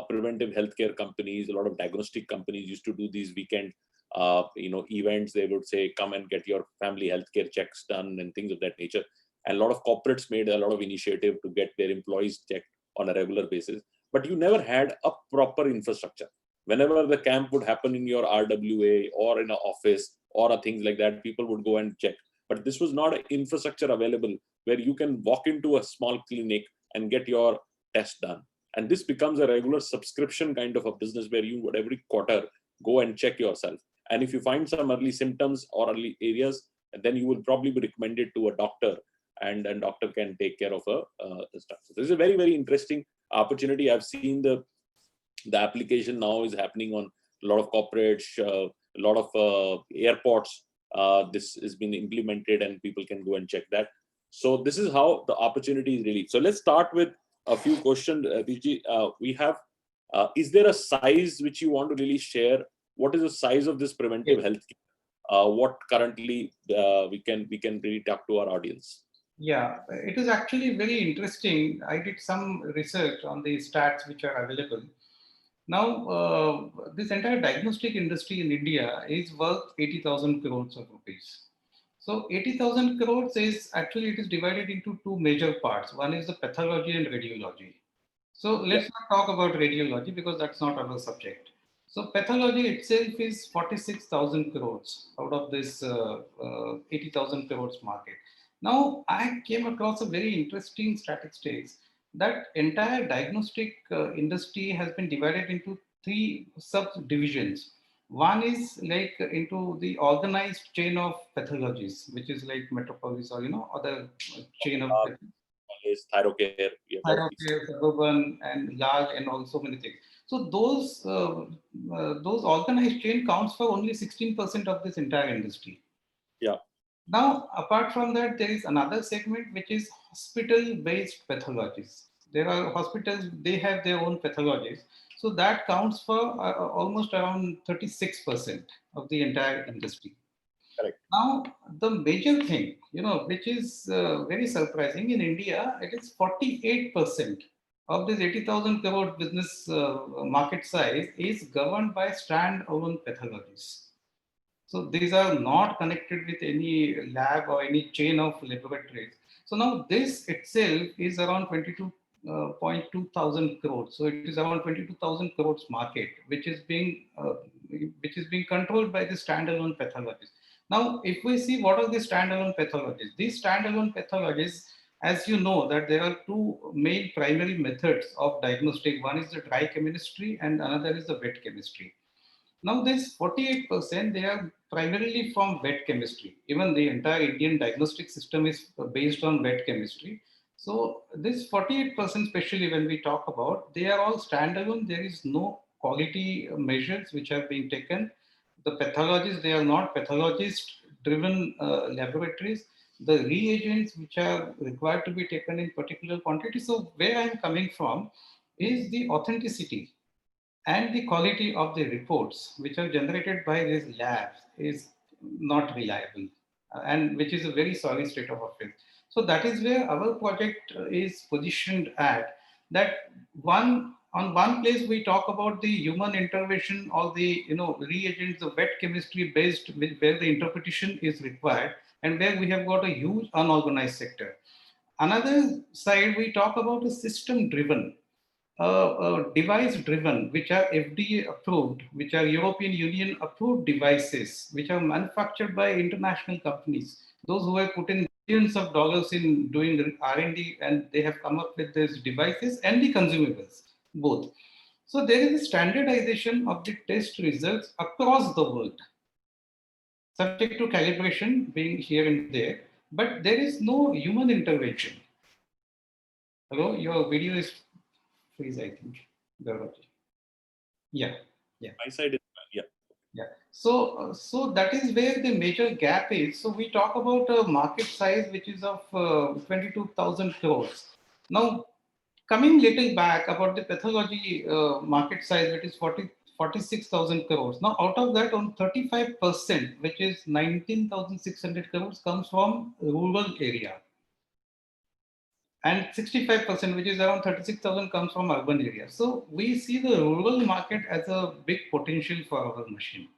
[SPEAKER 5] preventive healthcare companies. A lot of diagnostic companies used to do these weekend events. They would say, come and get your family healthcare checks done and things of that nature. And a lot of corporates made a lot of initiative to get their employees checked on a regular basis. But you never had a proper infrastructure. Whenever the camp would happen in your RWA or in an office or things like that, people would go and check. But this was not an infrastructure available where you can walk into a small clinic and get your test done. And this becomes a regular subscription kind of a business where you would every quarter go and check yourself. And if you find some early symptoms or early areas, then you will probably be recommended to a doctor, and doctor can take care of a stuff. So this is a very, very interesting opportunity. I've seen the application now is happening on a lot of corporates, a lot of airports. This has been implemented and people can go and check that. So this is how the opportunity is really. So let's start with a few questions. We have, is there a size which you want to really share? What is the size of this preventive health? What currently we can really talk to our audience?
[SPEAKER 4] Yeah, it is actually very interesting. I did some research on the stats which are available. Now, this entire diagnostic industry in India is worth 80,000 crores of rupees. So 80,000 crores is actually, it is divided into two major parts. One is the pathology and radiology. So let's not talk about radiology because that's not our subject. So pathology itself is 46,000 crores out of this 80,000 crores market. Now I came across a very interesting statistics that entire diagnostic industry has been divided into three subdivisions. One is like into the organized chain of pathologies, which is like Metropolis or other chain of
[SPEAKER 5] Is Thyrocare, we have got
[SPEAKER 4] Thyrocare, Suburban, and Large, and also many things. So those organized chain counts for only 16% of this entire industry.
[SPEAKER 5] Yeah.
[SPEAKER 4] Now, apart from that, there is another segment which is hospital-based pathologies. There are hospitals; they have their own pathologies. So that counts for almost around 36% of the entire industry.
[SPEAKER 5] Correct.
[SPEAKER 4] Now, the major thing, which is very surprising in India, it is 48% of this 80,000 crore business market size is governed by stand-alone pathologies. So these are not connected with any lab or any chain of laboratories. So now this itself is around 22.2 thousand crores. So it is around 22,000 crores market, which is being controlled by the standalone pathologists. Now, if we see what are the standalone pathologists, these standalone pathologists, as you know, that there are two main primary methods of diagnostic. One is the dry chemistry and another is the wet chemistry. Now, this 48%, they are primarily from wet chemistry. Even the entire Indian diagnostic system is based on wet chemistry. So this 48%, especially when we talk about, they are all standalone. There is no quality measures which are being taken. The pathologists, they are not pathologist-driven laboratories. The reagents which are required to be taken in particular quantity. So where I'm coming from is the authenticity and the quality of the reports which are generated by these labs is not reliable, and which is a very sorry state of affairs. So that is where our project is positioned at, that on one place we talk about the human intervention or the reagents, the wet chemistry based where the interpretation is required and where we have got a huge unorganized sector. Another side we talk about a system driven, device driven, which are FDA approved, which are European Union approved devices, which are manufactured by international companies, those who have put in billions of dollars in doing R&D, and they have come up with these devices and the consumables, both. So there is a standardization of the test results across the world, subject to calibration being here and there, but there is no human intervention. Hello, your video is freeze, I think. Yeah, yeah.
[SPEAKER 5] My side is, yeah.
[SPEAKER 4] Yeah. So that is where the major gap is. So we talk about a market size which is of 22,000 crores. Now, coming little back about the pathology market size, which is 46,000 crores. Now, out of that, on 35%, which is 19,600 crores, comes from rural area. And 65%, which is around 36,000, comes from urban areas. So we see the rural market as a big potential for our machine.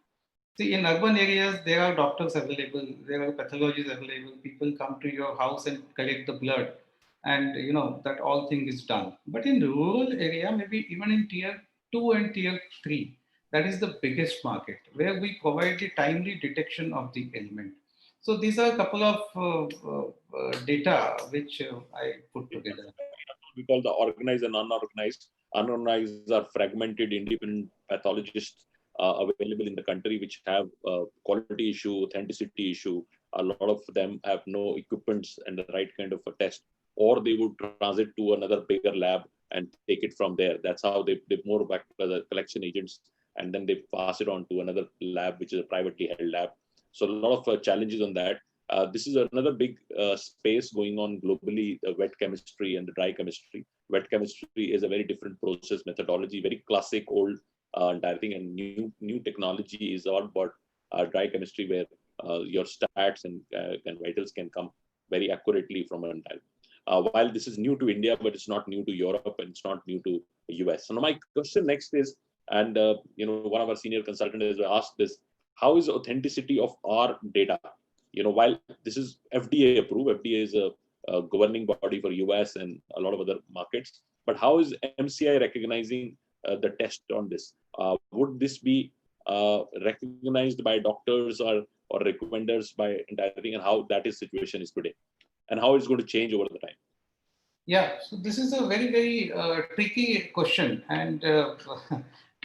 [SPEAKER 4] See, in urban areas, there are doctors available, there are pathologists available. People come to your house and collect the blood, and that all thing is done. But in rural area, maybe even in tier 2 and tier 3, that is the biggest market where we provide the timely detection of the ailment. So these are a couple of data which I put together.
[SPEAKER 5] We call the organized and unorganized. Unorganized are fragmented, independent pathologists available in the country, which have quality issue, authenticity issue. A lot of them have no equipments and the right kind of a test, or they would transit to another bigger lab and take it from there. That's how they more back to the collection agents, and then they pass it on to another lab, which is a privately held lab. So a lot of challenges on that. This is another big space going on globally, the wet chemistry and the dry chemistry. Wet chemistry is a very different process methodology, very classic old entire thing, and new technology is all about dry chemistry, where your stats and vitals can come very accurately from an entire. While this is new to India, but it's not new to Europe and it's not new to the US. So now my question next is, and one of our senior consultants has asked this: how is authenticity of our data? While this is FDA approved, FDA is a governing body for US and a lot of other markets, But how is MCI recognizing the test on this? Would this be recognized by doctors or recommenders by entire thing, and how that is situation is today, and how it's going to change over the time?
[SPEAKER 4] Yeah, so this is a very, very tricky question, and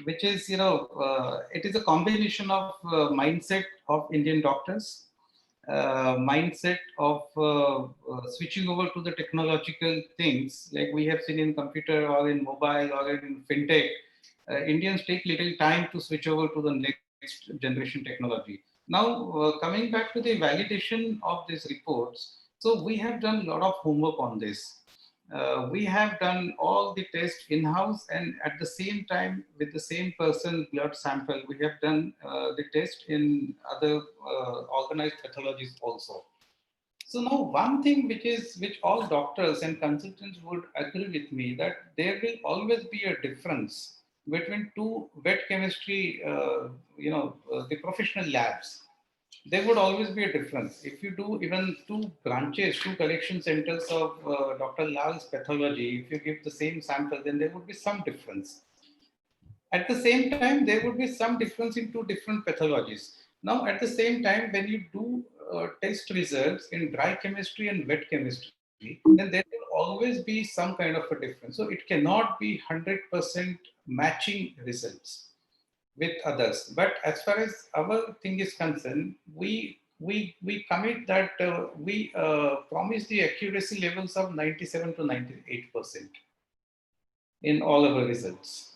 [SPEAKER 4] which is, it is a combination of mindset of Indian doctors, mindset of switching over to the technological things like we have seen in computer or in mobile or in fintech. Indians take little time to switch over to the next generation technology. Now, coming back to the validation of these reports, so we have done a lot of homework on this. We have done all the tests in-house, and at the same time, with the same person blood sample, we have done the test in other organized pathologies also. So now one thing which all doctors and consultants would agree with me, that there will always be a difference between two wet chemistry, the professional labs. There would always be a difference. If you do even two branches, two collection centers of Dr. Lal's pathology, if you give the same sample, then there would be some difference. At the same time, there would be some difference in two different pathologies. Now, at the same time, when you do test results in dry chemistry and wet chemistry, then there will always be some kind of a difference. So it cannot be 100% matching results with others. But as far as our thing is concerned, we commit that we promise the accuracy levels of 97 to 98% in all our results.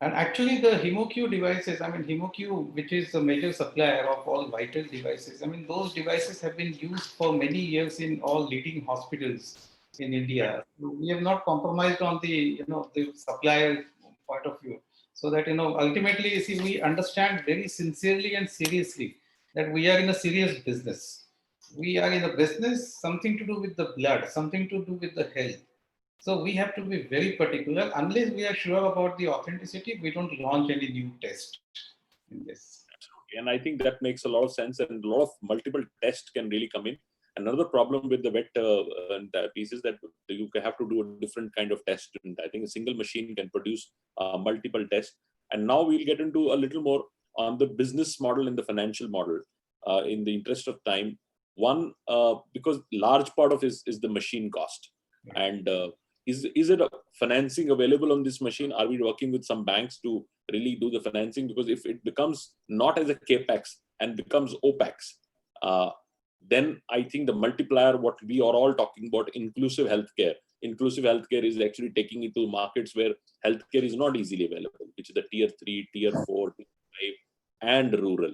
[SPEAKER 4] And actually the HemoQ devices, HemoQ, which is the major supplier of all vital devices, those devices have been used for many years in all leading hospitals in India. We have not compromised on the, the supplier point of view. So that, ultimately, you see, we understand very sincerely and seriously that we are in a serious business. We are in a business, something to do with the blood, something to do with the health. So we have to be very particular. Unless we are sure about the authenticity, we don't launch any new test in this.
[SPEAKER 5] Absolutely. And I think that makes a lot of sense, and a lot of multiple tests can really come in. Another problem with the wet piece is that you have to do a different kind of test. And I think a single machine can produce multiple tests. And now we'll get into a little more on the business model and the financial model in the interest of time. One, because large part of is the machine cost. And is it a financing available on this machine? Are we working with some banks to really do the financing? Because if it becomes not as a capex and becomes opex, then I think the multiplier, what we are all talking about, inclusive healthcare. Inclusive healthcare is actually taking it to markets where healthcare is not easily available, which is the tier 3, tier 4, tier 5, and rural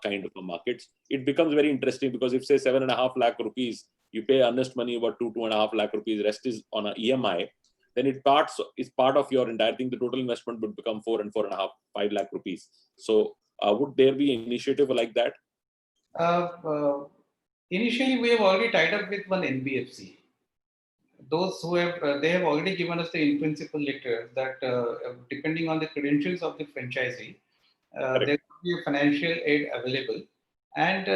[SPEAKER 5] kind of a markets. It becomes very interesting because if say 7.5 lakh rupees, you pay earnest money about 2.5 lakh rupees, rest is on an EMI, then it's part of your entire thing. The total investment would become 4 and 4.5, 5 lakh rupees. So would there be an initiative like that?
[SPEAKER 4] Initially, we have already tied up with one NBFC. Those who have, they have already given us the in-principle letter that depending on the credentials of the franchisee, there could be a financial aid available. And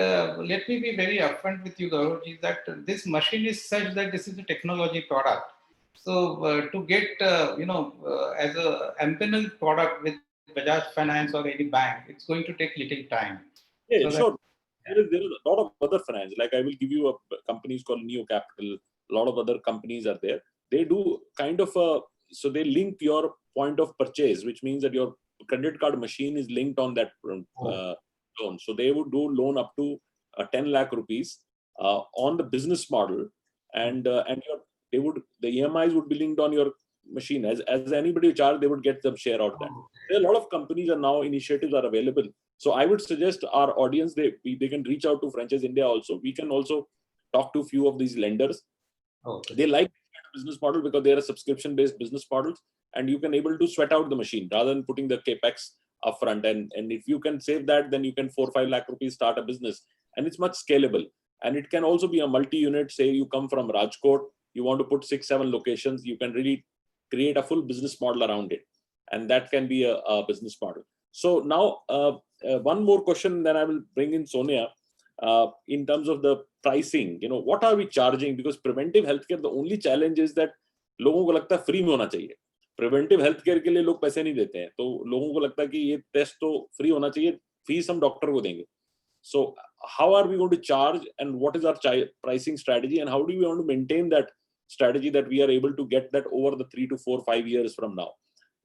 [SPEAKER 4] let me be very upfront with you, Gaurav, that this machine is such that this is a technology product. So to get, as a empaneled product with Bajaj Finance or any bank, it's going to take little time.
[SPEAKER 5] Yeah, so sure. There is a lot of other finance. Like I will give you a companies called Neo Capital. A lot of other companies are there. They do kind of so they link your point of purchase, which means that your credit card machine is linked on that loan. So they would do loan up to 10 lakh rupees on the business model, and the EMIs would be linked on your machine. As anybody charge, they would get some share out of that. There are a lot of companies and now initiatives are available. So I would suggest our audience, they can reach out to Franchiseindia also. We can also talk to a few of these lenders. They like business model because they are a subscription-based business models, and you can able to sweat out the machine rather than putting the capex upfront. And if you can save that, then you can 4 or 5 lakh rupees start a business, and it's much scalable. And it can also be a multi-unit. Say you come from Rajkot, you want to put 6-7 locations, you can really create a full business model around it, and that can be a business model. So now one more question, then I will bring in Sonia. In terms of the pricing, what are we charging? Because preventive healthcare, the only challenge is that लोगों को लगता है free में होना चाहिए. Preventive health care के लिए लोग पैसे नहीं देते हैं, तो लोगों को लगता है कि ये टेस्ट तो फ्री होना चाहिए, फीस हम डॉक्टर को देंगे. So how are we going to charge, and what is our pricing strategy, and how do we want to maintain that strategy that we are able to get that over the 3 to 4, 5 years from now?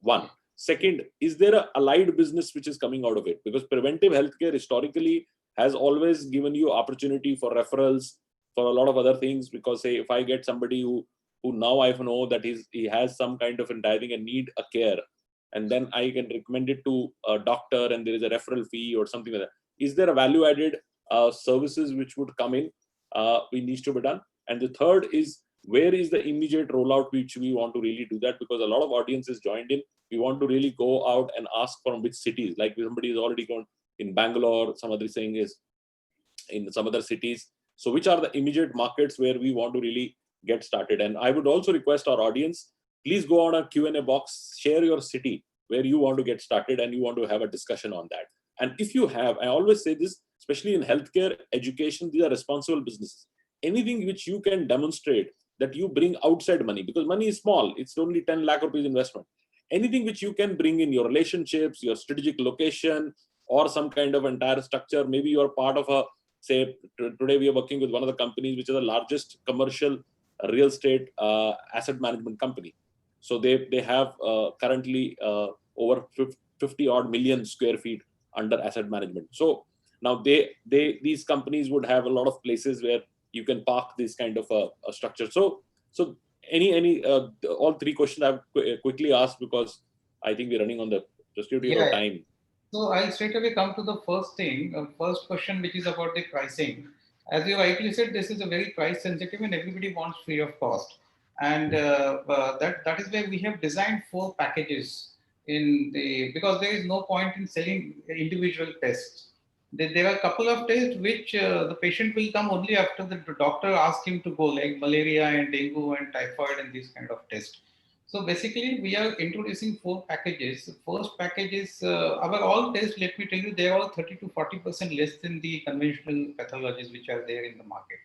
[SPEAKER 5] One. Second, is there a allied business which is coming out of it? Because preventive healthcare historically has always given you opportunity for referrals, for a lot of other things. Because say if I get somebody who now I know that he has some kind of entire and need a care, and then I can recommend it to a doctor, and there is a referral fee or something like that. Is there a value added services which would come in, which needs to be done? And the third is, where is the immediate rollout which we want to really do that? Because a lot of audiences joined in. We want to really go out and ask from which cities, like somebody is already gone in Bangalore, some other saying is in some other cities. So which are the immediate markets where we want to really get started? And I would also request our audience, please go on a Q&A box, share your city where you want to get started and you want to have a discussion on that. And if you have, I always say this, especially in healthcare, education, these are responsible businesses. Anything which you can demonstrate that you bring outside money, because money is small, it's only 10 lakh rupees investment. Anything which you can bring in your relationships, your strategic location, or some kind of entire structure. Maybe you are part of a, say, today we are working with one of the companies which is the largest commercial real estate asset management company. So they have currently over 50 odd million square feet under asset management. So now these companies would have a lot of places where you can park this kind of a structure. So any all three questions I've quickly asked, because I think we're running on the studio of time.
[SPEAKER 4] So I'll straight away come to the first thing, first question, which is about the pricing. As you rightly said, this is a very price sensitive and everybody wants free of cost. And that is where we have designed 4 packages because there is no point in selling individual tests. There are a couple of tests which the patient will come only after the doctor asks him to go, like malaria and dengue and typhoid and these kind of tests. So basically, we are introducing 4 packages. The first package is our all tests. Let me tell you, they are all 30 to 40% less than the conventional pathologies which are there in the market.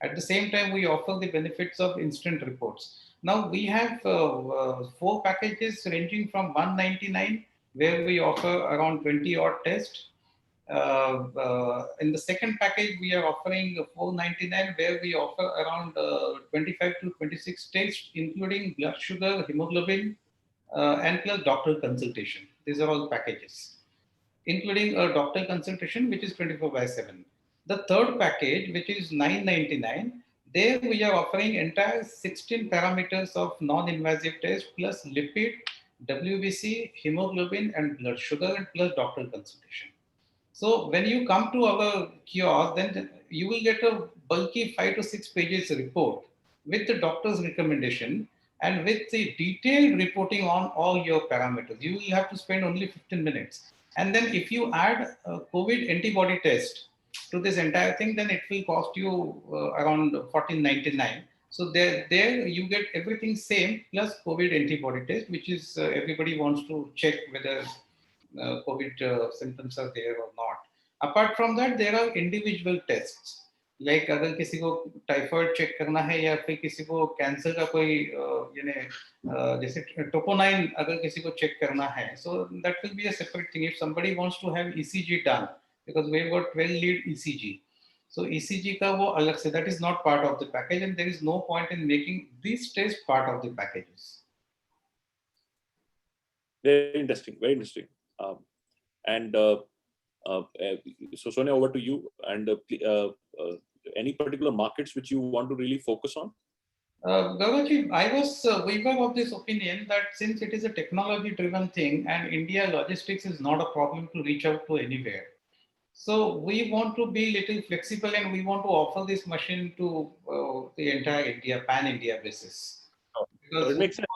[SPEAKER 4] At the same time, we offer the benefits of instant reports. Now we have 4 packages ranging from 199, where we offer around 20 odd tests. In the second package, we are offering 499, where we offer around 25 to 26 tests, including blood sugar, hemoglobin, and plus doctor consultation. These are all packages, including a doctor consultation, which is 24/7. The third package, which is 999, there we are offering entire 16 parameters of non-invasive tests plus lipid, WBC, hemoglobin, and blood sugar, and plus doctor consultation. So when you come to our kiosk, then you will get a bulky 5 to 6 pages report with the doctor's recommendation and with the detailed reporting on all your parameters. You will have to spend only 15 minutes. And then if you add a COVID antibody test to this entire thing, then it will cost you around $14.99. So there you get everything same plus COVID antibody test, which is everybody wants to check whether COVID symptoms are there or not. Apart from that, there are individual tests. Like अगर किसी को typhoid check करना है या फिर किसी को cancer का कोई जैसे टोपोनाइन अगर किसी को चेक करना है, so that will be a separate thing. If somebody wants to have ECG done, because we've got 12 lead ECG, so ECG का वो अलग से, that is not part of the package, and there is no point in making these tests part of the packages.
[SPEAKER 5] Very interesting, very interesting. So Sonia, over to you. And any particular markets which you want to really focus on?
[SPEAKER 4] Gaurav, we were of this opinion that since it is a technology-driven thing and India logistics is not a problem to reach out to anywhere, so we want to be little flexible and we want to offer this machine to the entire India, pan-India basis.
[SPEAKER 5] So it makes sense.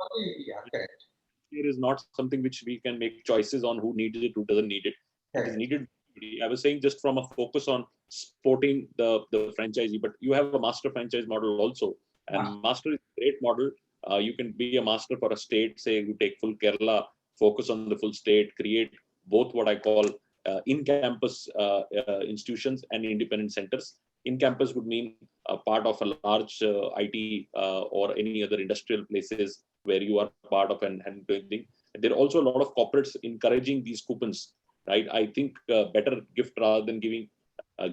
[SPEAKER 4] Yeah, correct.
[SPEAKER 5] Here is not something which we can make choices on who needs it, who doesn't need it. It is needed. I was saying just from a focus on supporting the franchisee, but you have a master franchise model also. And master is a great model. You can be a master for a state, say you take full Kerala, focus on the full state, create both what I call in-campus institutions and independent centers. in campus would mean a part of a large IT or any other industrial places where you are part of and doing thing. There are also a lot of corporates encouraging these coupons, right? I think better gift rather than giving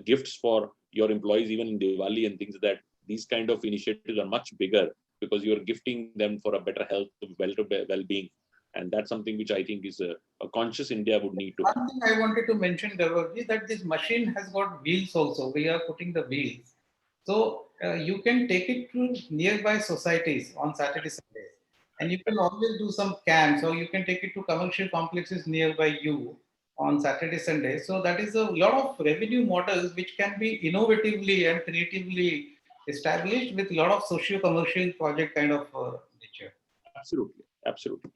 [SPEAKER 5] gifts for your employees even in Diwali and things, that these kind of initiatives are much bigger because you're gifting them for a better health, well-being. And that's something which I think is a conscious India would need to have.
[SPEAKER 4] One thing I wanted to mention, Devarji, is that this machine has got wheels also. We are putting the wheels. So you can take it to nearby societies on Saturday, Sunday. And you can always do some camps, or you can take it to commercial complexes nearby you on Saturday, Sunday. So that is a lot of revenue models which can be innovatively and creatively established with a lot of socio-commercial project kind of nature.
[SPEAKER 5] Absolutely, absolutely.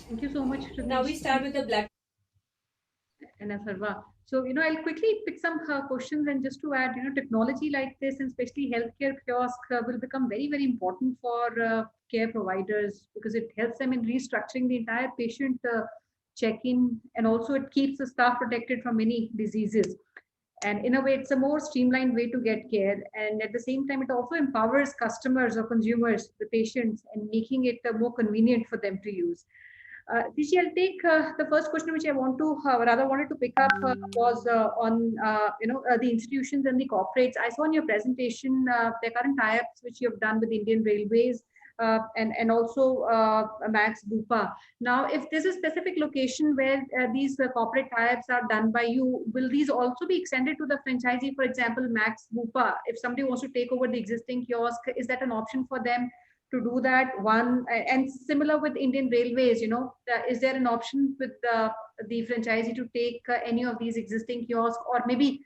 [SPEAKER 2] Thank you so much.
[SPEAKER 8] Now we start with the black.
[SPEAKER 2] And Sarva. So, I'll quickly pick some questions, and just to add, technology like this, and especially healthcare kiosk, will become very, very important for care providers, because it helps them in restructuring the entire patient check-in, and also it keeps the staff protected from many diseases. And in a way, it's a more streamlined way to get care. And at the same time, it also empowers customers or consumers, the patients, and making it more convenient for them to use. Tishi, I'll take the first question, which I wanted to pick up was on the institutions and the corporates. I saw in your presentation the current tie-ups which you have done with Indian Railways and also Max Bupa. Now, if there's a specific location where these corporate tie-ups are done by you, will these also be extended to the franchisee? For example, Max Bupa, if somebody wants to take over the existing kiosk, is that an option for them to do that? One, and similar with Indian Railways, is there an option with the franchisee to take any of these existing kiosks, or maybe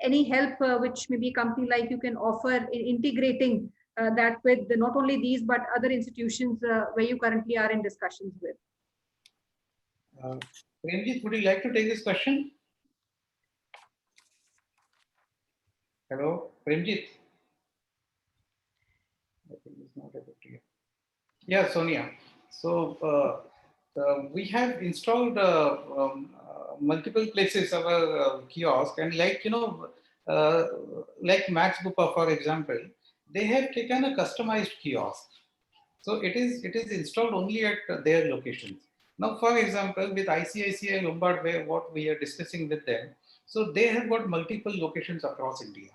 [SPEAKER 2] any help which maybe a company like you can offer in integrating that with not only these but other institutions where you currently are in discussions with?
[SPEAKER 4] Premjit, would you like to take this question? Hello, Premjit. I think he's not able to hear. Yeah, Sonia. So we have installed multiple places our kiosk, and like Max Bupa, for example, they have taken a customized kiosk. So it is installed only at their locations. Now, for example, with ICICI Lombard, where what we are discussing with them, so they have got multiple locations across India.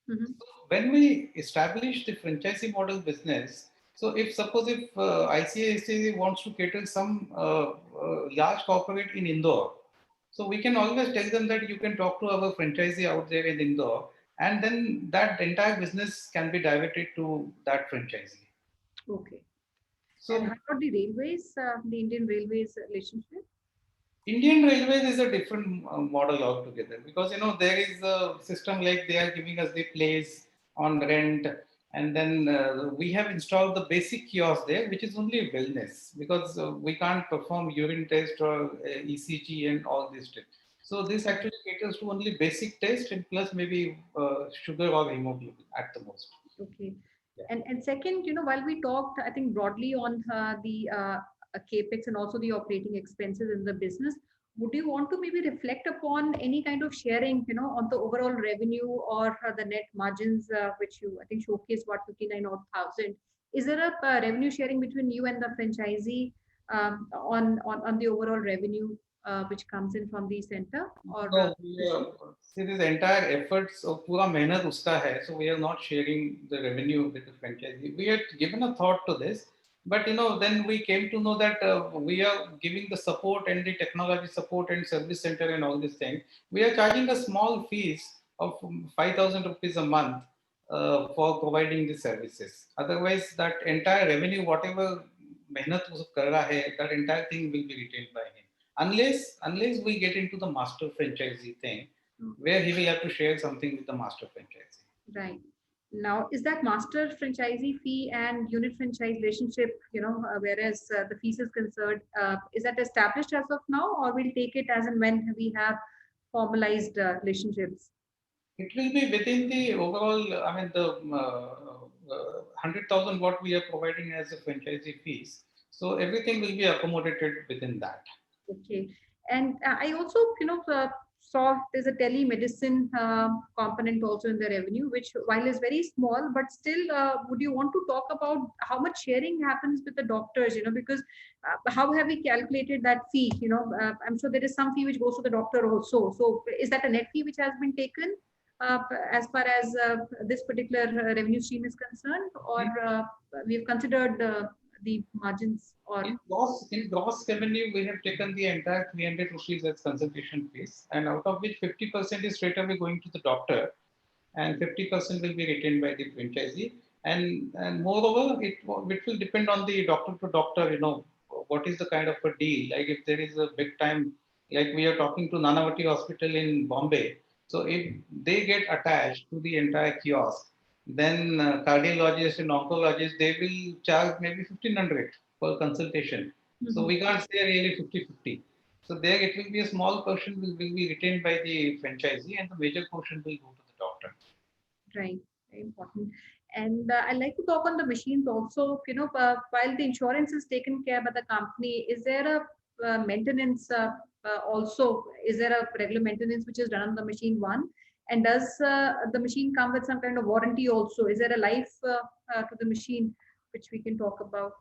[SPEAKER 2] Mm-hmm.
[SPEAKER 4] When we establish the franchisee model business, so if ICICI wants to cater some large corporate in Indore, so we can always tell them that you can talk to our franchisee out there in Indore, and then that entire business can be diverted to that franchisee.
[SPEAKER 2] Okay.
[SPEAKER 4] So,
[SPEAKER 2] and how about the railways, the Indian Railways relationship?
[SPEAKER 4] Indian Railways is a different model altogether, because there is a system like they are giving us the place on rent, and then we have installed the basic kiosk there, which is only wellness, because we can't perform urine test or ECG and all this stuff. So this actually caters to only basic test, and plus maybe sugar or hemoglobin at the most.
[SPEAKER 2] Okay. Yeah. And second, while we talked, I think broadly on the capex and also the operating expenses in the business, would you want to maybe reflect upon any kind of sharing, on the overall revenue or the net margins, which you, I think, showcased what 59,000? Is there a revenue sharing between you and the franchisee on the overall revenue which comes in from the center? Or
[SPEAKER 4] see, this entire efforts of pura mehnat uska hai, so we are not sharing the revenue with the franchisee. We had given a thought to this, but then we came to know that we are giving the support and the technology support and service center and all these things. We are charging a small fees of 5,000 rupees a month for providing the services. Otherwise, that entire revenue, whatever mehnat kar raha hai, that entire thing will be retained by him. Unless we get into the master franchisee thing, where he will have to share something with the master franchisee.
[SPEAKER 2] Right. Now, is that master franchisee fee and unit franchise relationship, whereas the fees is concerned, is that established as of now, or we'll take it as and when we have formalized relationships?
[SPEAKER 4] It will be within the overall, I mean, the 100,000 what we are providing as a franchisee fees. So everything will be accommodated within that.
[SPEAKER 2] Okay. And I also,
[SPEAKER 8] saw there's a telemedicine component also in the revenue, which while is very small, but still, would you want to talk about how much sharing happens with the doctors? Because how have we calculated that fee? I'm sure there is some fee which goes to the doctor also. So is that a net fee which has been taken as far as this particular revenue stream is concerned, or we've considered the margins? Or
[SPEAKER 4] in gross revenue, we have taken the entire 300 rupees as consultation fees, and out of which 50% is straight away going to the doctor, and 50% will be retained by the franchisee. And moreover, it will depend on the doctor to doctor, what is the kind of a deal. Like if there is a big time, like we are talking to Nanavati Hospital in Bombay, so if they get attached to the entire kiosk, then cardiologists and oncologists, they will charge maybe 1,500 per consultation. So we can't say really 50-50. So there it will be a small portion will be retained by the franchisee, and the major portion will go to the doctor.
[SPEAKER 8] Right, very important. And I'd like to talk on the machines also. While the insurance is taken care by the company, is there a maintenance also? Is there a regular maintenance which is done on the machine one? And does the machine come with some kind of warranty also? Is there a life to the machine which we can talk about?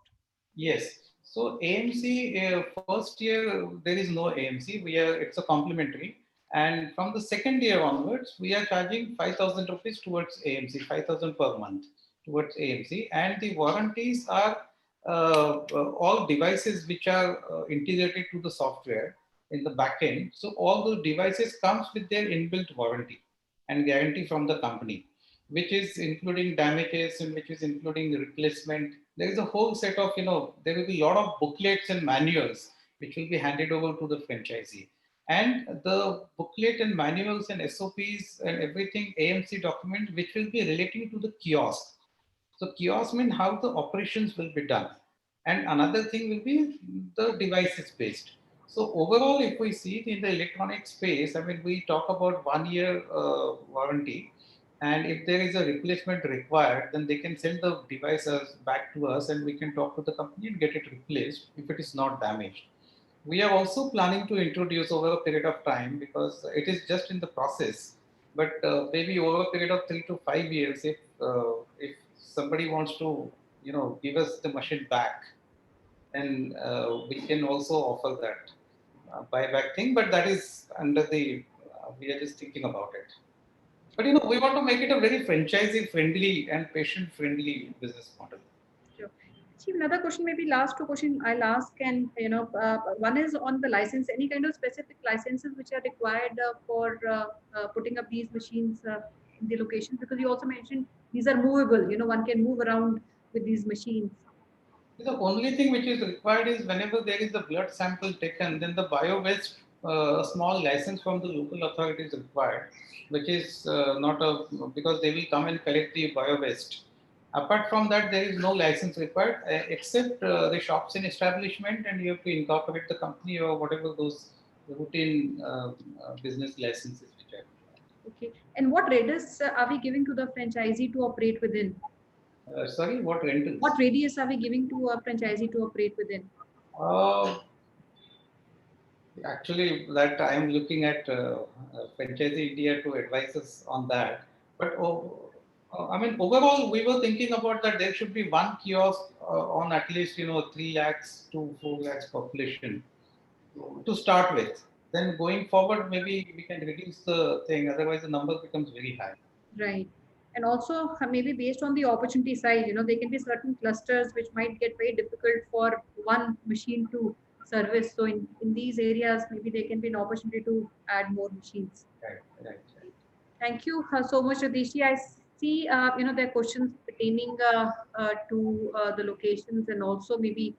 [SPEAKER 4] Yes. So AMC, first year there is no AMC. It's a complimentary, and from the second year onwards, we are charging 5,000 rupees towards AMC, 5,000 per month towards AMC, and the warranties are all devices which are integrated to the software in the backend. So all those devices comes with their inbuilt warranty and guarantee from the company, which is including damages and which is including the replacement. There is a whole set of, there will be a lot of booklets and manuals which will be handed over to the franchisee. And the booklet and manuals and SOPs and everything, AMC document, which will be relating to the kiosk. So kiosk means how the operations will be done. And another thing will be the devices based. So overall, if we see it in the electronic space, I mean, we talk about 1 year warranty. And if there is a replacement required, then they can send the devices back to us and we can talk to the company and get it replaced if it is not damaged. We are also planning to introduce over a period of time, because it is just in the process, but maybe over a period of 3 to 5 years, if somebody wants to, give us the machine back, then we can also offer that buyback thing. But that is under the, we are just thinking about it. But we want to make it a very franchisee friendly and patient friendly business model.
[SPEAKER 8] Sure. Chief, another question, maybe last two questions I'll ask, and one is on the license. Any kind of specific licenses which are required for putting up these machines in the locations? Because you also mentioned these are movable. One can move around with these machines.
[SPEAKER 4] The only thing which is required is whenever there is a blood sample taken, then the bio-waste, a small license from the local authority is required, which is not because they will come and collect the bio-waste. Apart from that, there is no license required except the shops and establishment, and you have to incorporate the company or whatever those routine business licenses which are required.
[SPEAKER 8] Okay. And what radius are we giving to the franchisee to operate within?
[SPEAKER 4] Sorry, what rentals?
[SPEAKER 8] What radius are we giving to a franchisee to operate within?
[SPEAKER 4] Actually, that I am looking at Franchiseindia to advise us on that. But I mean, overall, we were thinking about that there should be one kiosk on at least 3 lakhs to 4 lakhs population to start with. Then going forward, maybe we can reduce the thing. Otherwise, the number becomes very high.
[SPEAKER 8] Right. And also maybe based on the opportunity size, there can be certain clusters which might get very difficult for one machine to service. So in these areas, maybe there can be an opportunity to add more machines.
[SPEAKER 4] Right.
[SPEAKER 8] Thank you so much, Radishi. I see, there are questions pertaining to the locations and also maybe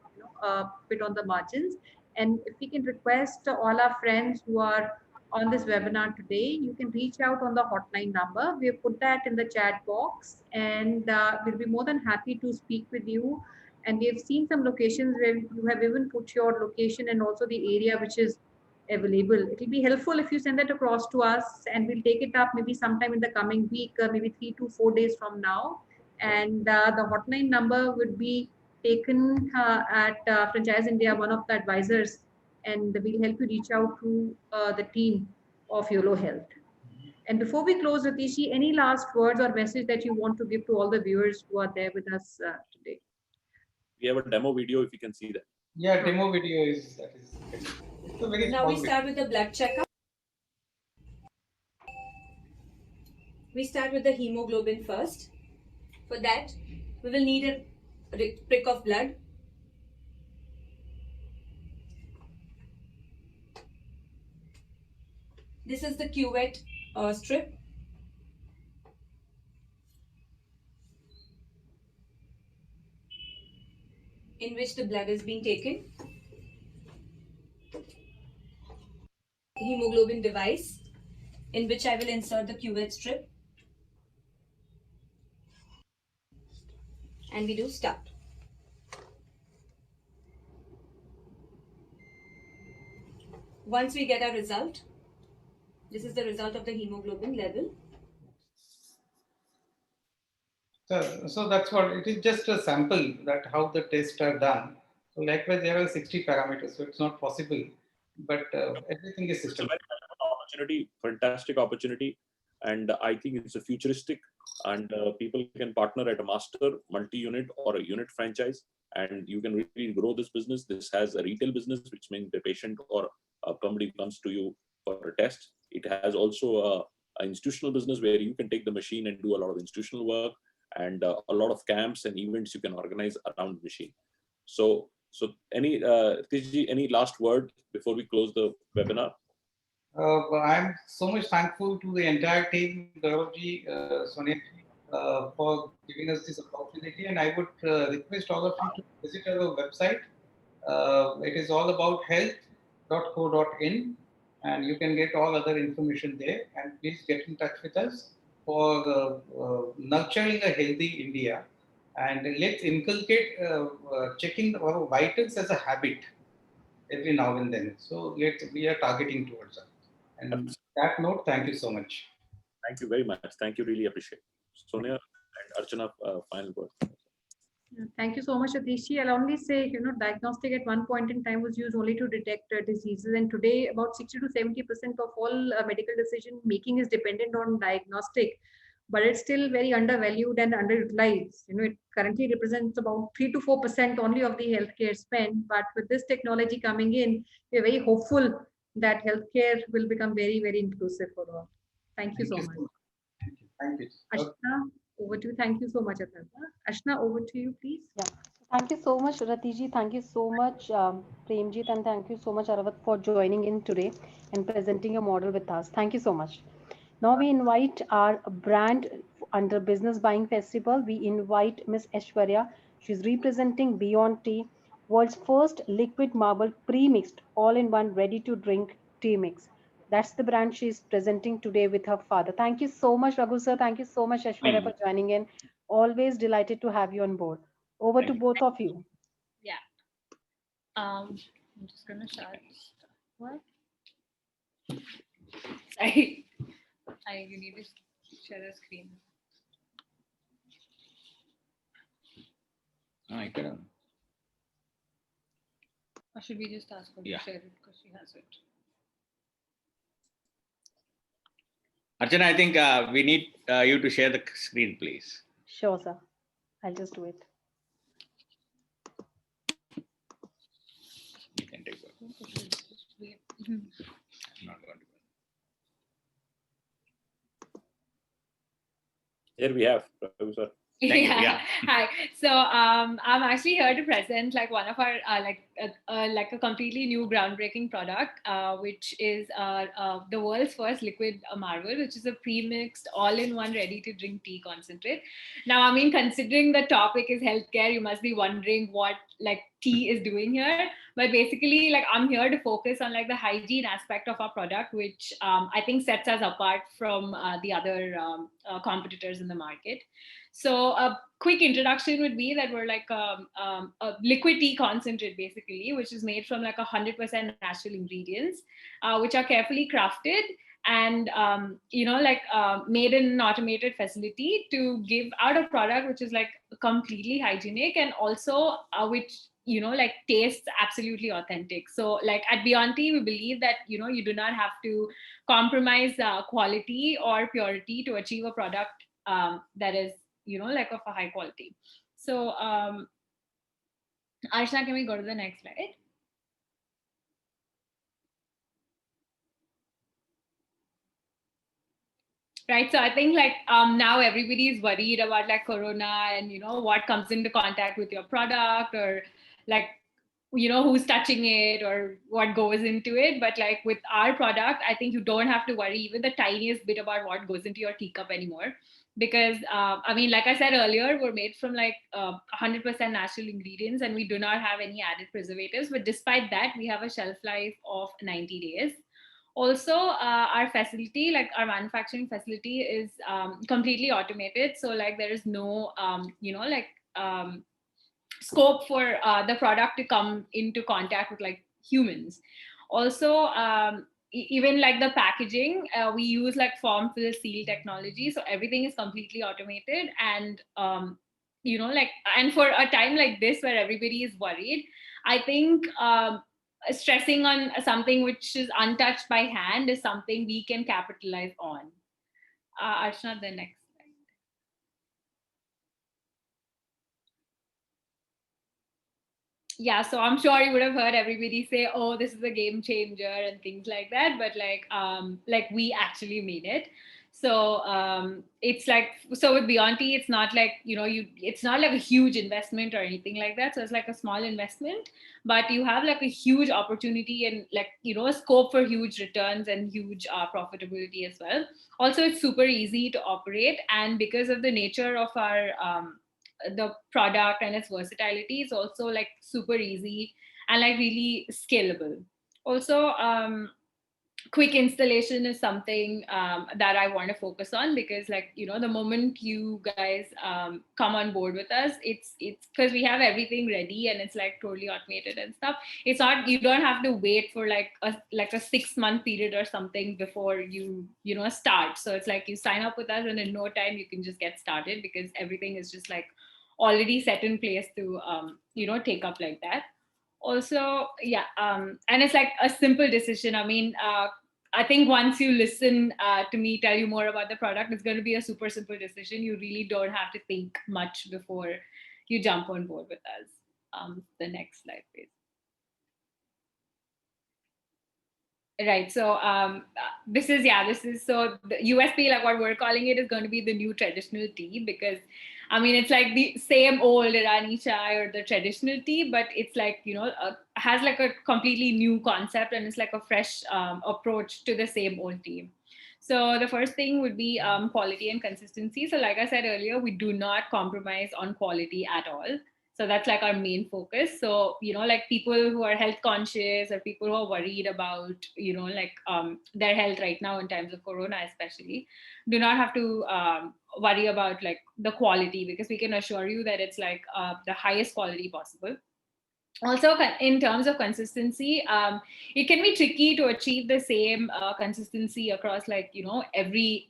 [SPEAKER 8] bit on the margins. And if we can request all our friends who are on this webinar today, you can reach out on the hotline number. We have put that in the chat box, and we'll be more than happy to speak with you. And we have seen some locations where you have even put your location and also the area which is available. It will be helpful if you send that across to us, and we'll take it up maybe sometime in the coming week, maybe 3 to 4 days from now. And the hotline number would be taken at Franchiseindia, one of the advisors, and we'll help you reach out to the team of Yolo Health. And before we close, Ratishi, any last words or message that you want to give to all the viewers who are there with us today?
[SPEAKER 5] We have a demo video if you can see that.
[SPEAKER 4] Yeah, demo video is that is. It's a very
[SPEAKER 9] Now
[SPEAKER 4] small
[SPEAKER 9] we start with the blood checkup. We start with the hemoglobin first. For that, we will need a prick of blood. This is the cuvette strip. In which the blood is being taken. Hemoglobin device, in which I will insert the cuvette strip. And we do start. Once we get our result, this is the result of the hemoglobin level.
[SPEAKER 4] So that's what it is, just a sample that how the tests are done. So likewise, there are 60 parameters, so it's not possible, but everything is
[SPEAKER 5] It's a
[SPEAKER 4] systematic.
[SPEAKER 5] very opportunity, fantastic opportunity, and I think it's a futuristic. And people can partner at a master, multi-unit, or a unit franchise, and you can really grow this business. This has a retail business, which means the patient or somebody comes to you for a test. It has also an institutional business where you can take the machine and do a lot of institutional work, and a lot of camps and events you can organize around the machine. So any Tiji, any last word before we close the webinar?
[SPEAKER 4] I'm so much thankful to the entire team, Gauravji, Sonia, for giving us this opportunity. And I would request all of you to visit our website. It is all about health.co.in, and you can get all other information there. And please get in touch with us for nurturing a healthy India. And let's inculcate checking our vitals as a habit every now and then. So we are targeting towards that. And on that note, thank you so much.
[SPEAKER 5] Thank you very much. Thank you. Really appreciate it. Sonia and Archana, final word.
[SPEAKER 8] Thank you so much, Atishi. I'll only say, diagnostic at one point in time was used only to detect diseases. And today, about 60 to 70% of all medical decision making is dependent on diagnostic. But it's still very undervalued and underutilized. It currently represents about 3 to 4% only of the healthcare spend. But with this technology coming in, we're very hopeful that healthcare will become very, very inclusive for all. Thank you so much.
[SPEAKER 4] Thank you.
[SPEAKER 8] Ashna, over to you. Thank you so much, Atma. Ashna, over to you, please.
[SPEAKER 2] Yeah. Thank you so much, Ratiji. Thank you so much, Premjit, and thank you so much, Aravat, for joining in today and presenting your model with us. Thank you so much. Now we invite our brand under Business Buying Festival. We invite Miss Aishwarya. She's representing Beyond Tea, world's first liquid marble pre-mixed, all-in-one, ready-to-drink tea mix. That's the brand she's presenting today with her father. Thank you so much, Raghu sir. Thank you so much, Aishwarya, for joining in. Always delighted to have you on board. Over to both of you.
[SPEAKER 10] Yeah. I'm just gonna start. What? Sorry. You need to share the screen.
[SPEAKER 11] I can.
[SPEAKER 10] Or should we just ask her to share it because she has it?
[SPEAKER 11] Archana, I think we need you to share the screen, please.
[SPEAKER 2] Sure, sir. I'll just do it.
[SPEAKER 11] You can take it. I'm not going to.
[SPEAKER 5] Here we have, sir.
[SPEAKER 10] Yeah. Hi. So I'm actually here to present like one of our like a completely new groundbreaking product, which is the world's first liquid marble, which is a pre-mixed all-in-one ready-to-drink tea concentrate. Now, I mean, considering the topic is healthcare, you must be wondering what like tea is doing here. But basically, like I'm here to focus on like the hygiene aspect of our product, which I think sets us apart from the other competitors in the market. So a quick introduction would be that we're like a liquid tea concentrate, basically, which is made from like 100% natural ingredients, which are carefully crafted and made in an automated facility to give out a product which is like completely hygienic and also which tastes absolutely authentic. So like at Beyonti, we believe that you do not have to compromise quality or purity to achieve a product that is of a high quality. So Arshna, can we go to the next slide? Right. So I think like now everybody is worried about like corona and what comes into contact with your product, or like who's touching it or what goes into it. But like with our product, I think you don't have to worry even the tiniest bit about what goes into your teacup anymore, because I mean, like I said earlier, we're made from like 100% natural ingredients and we do not have any added preservatives. But despite that, we have a shelf life of 90 days. Also, our facility, like our manufacturing facility, is completely automated. So like there is no scope for the product to come into contact with like humans. Also, even like the packaging, we use like form fill seal technology, so everything is completely automated. And and for a time like this where everybody is worried, I think stressing on something which is untouched by hand is something we can capitalize on. Archana, the next. Yeah, so I'm sure you would have heard everybody say, oh, this is a game changer and things like that, but like we actually made it. So it's like, so with Beyonti, it's not like it's not like a huge investment or anything like that. So it's like a small investment, but you have like a huge opportunity and like a scope for huge returns and huge profitability as well. Also, it's super easy to operate, and because of the nature of our the product and its versatility, is also like super easy and like really scalable. Also, quick installation is something that I want to focus on, because like the moment you guys come on board with us, it's because we have everything ready and it's like totally automated and stuff. It's not, you don't have to wait for like a 6-month period or something before you start. So it's like you sign up with us and in no time you can just get started, because everything is just like already set in place to take up like that. Also, yeah, and it's like a simple decision. I mean, I think once you listen to me tell you more about the product, it's going to be a super simple decision. You really don't have to think much before you jump on board with us. The next slide, please. Right. So this is so the USP, like what we're calling it, is going to be the new traditional tea, because I mean, it's like the same old Irani chai or the traditional tea, but it's like, has like a completely new concept, and it's like a fresh approach to the same old tea. So the first thing would be quality and consistency. So like I said earlier, we do not compromise on quality at all. So that's like our main focus. So, like people who are health conscious or people who are worried about, their health right now in times of Corona, especially, do not have to worry about like the quality, because we can assure you that it's like the highest quality possible. Also, in terms of consistency, it can be tricky to achieve the same consistency across like every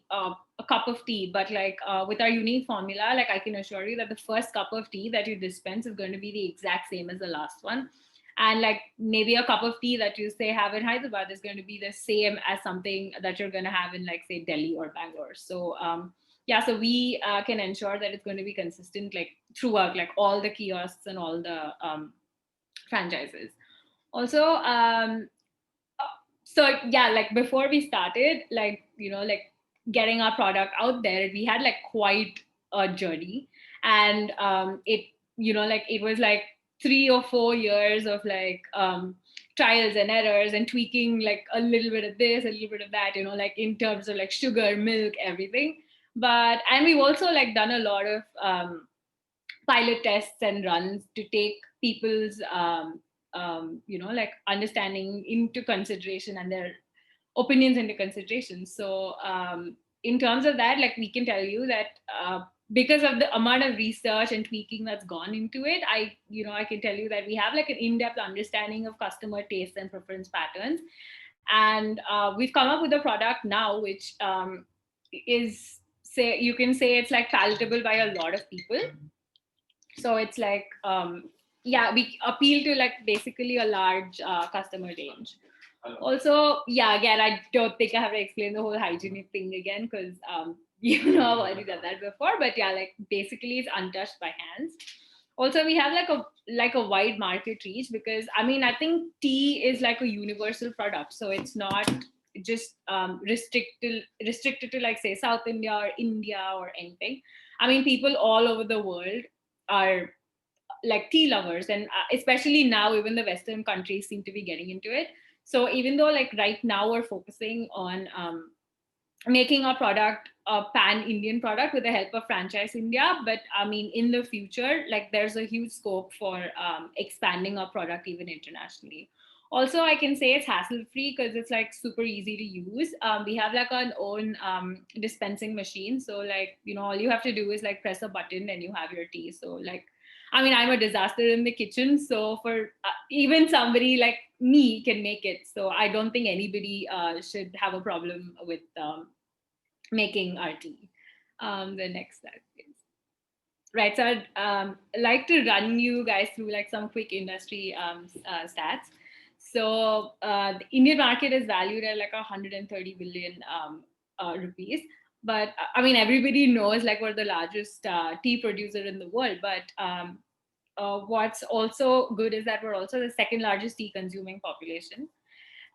[SPEAKER 10] a cup of tea. But like with our unique formula, like I can assure you that the first cup of tea that you dispense is going to be the exact same as the last one. And like maybe a cup of tea that you say have in Hyderabad is going to be the same as something that you're going to have in like say Delhi or Bangalore. So yeah, so we can ensure that it's going to be consistent like throughout like all the kiosks and all the franchises. Also, so yeah, like before we started, like like getting our product out there, we had like quite a journey. And it like it was like 3 or 4 years of like trials and errors and tweaking like a little bit of this, a little bit of that, like in terms of like sugar, milk, everything. But and we've also like done a lot of pilot tests and runs to take people's like understanding into consideration and their opinions into consideration. So in terms of that, like we can tell you that because of the amount of research and tweaking that's gone into it, I can tell you that we have like an in-depth understanding of customer tastes and preference patterns. And we've come up with a product now which is, say, you can say it's like palatable by a lot of people. So it's like, yeah, we appeal to like basically a large customer range. Also, yeah, again, I don't think I have to explain the whole hygienic thing again, because I've already done that before. But yeah, like basically it's untouched by hands. Also, we have like a wide market reach, because I mean, I think tea is like a universal product, so it's not just restricted to like, say, South India or India or anything. I mean, people all over the world are like tea lovers, and especially now even the Western countries seem to be getting into it. So even though like right now we're focusing on making our product a pan-Indian product with the help of Franchiseindia, but I mean, in the future, like there's a huge scope for expanding our product even internationally. Also, I can say it's hassle-free because it's like super easy to use. We have like our own dispensing machine. So like, all you have to do is like press a button and you have your tea. So like, I mean, I'm a disaster in the kitchen. So for even somebody like me can make it. So I don't think anybody should have a problem with making our tea. The next slide, please. Right, so I'd like to run you guys through like some quick industry stats. So the Indian market is valued at like 130 billion rupees. But I mean, everybody knows like we're the largest tea producer in the world. But what's also good is that we're also the second largest tea consuming population.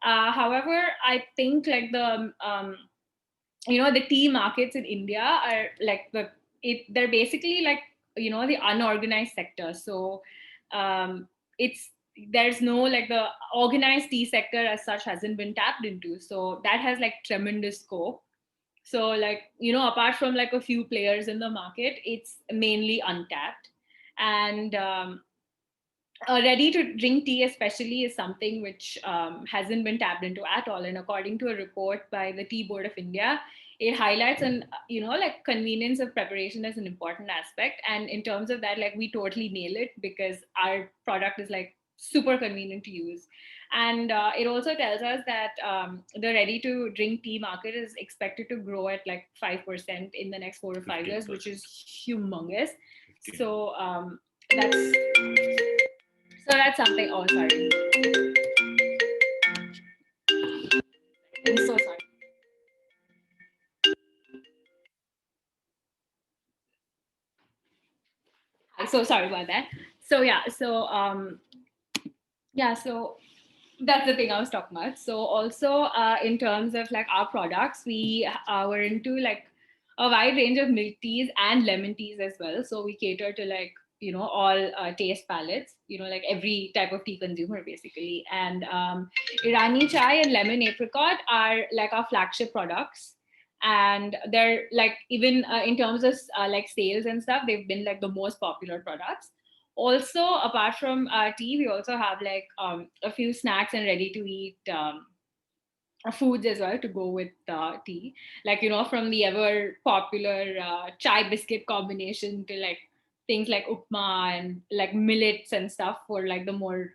[SPEAKER 10] However, I think like the tea markets in India are like they're basically like the unorganized sector. So it's there's no like the organized tea sector as such hasn't been tapped into. So that has like tremendous scope. So like apart from like a few players in the market, it's mainly untapped. And ready to drink tea especially is something which hasn't been tapped into at all. And according to a report by the Tea Board of India, it highlights an like convenience of preparation as an important aspect. And in terms of that, like we totally nail it because our product is like super convenient to use. And it also tells us that the ready to drink tea market is expected to grow at like 5% in the next 4 to 5 years, which is humongous. So that's something. Oh, sorry. I'm so sorry. I'm so sorry about that. So so that's the thing I was talking about. So also in terms of like our products, we were into like a wide range of milk teas and lemon teas as well. So we cater to like all taste palettes, like every type of tea consumer basically. And Irani chai and lemon apricot are like our flagship products. And they're like, even in terms of like sales and stuff, they've been like the most popular products. Also, apart from tea, we also have like a few snacks and ready to eat foods as well to go with tea, like from the ever popular chai biscuit combination to like things like upma and like millets and stuff. For like the more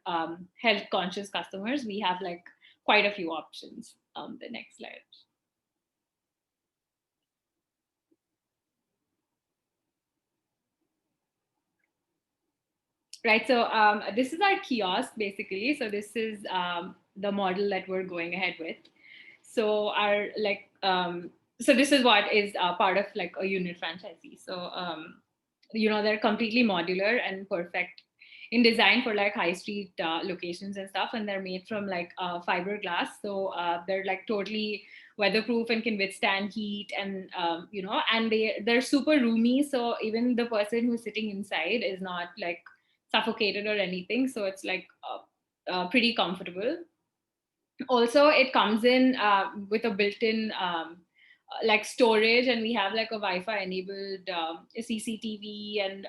[SPEAKER 10] health conscious customers, we have like quite a few options. The next slide. Right, so this is our kiosk basically. So this is the model that we're going ahead with. So our like so this is what is part of like a unit franchisee. So they're completely modular and perfect in design for like high street locations and stuff, and they're made from like fiberglass. So they're like totally weatherproof and can withstand heat. And and they're super roomy, so even the person who's sitting inside is not like suffocated or anything. So it's like pretty comfortable. Also, it comes in with a built-in like storage, and we have like a Wi-Fi enabled CCTV and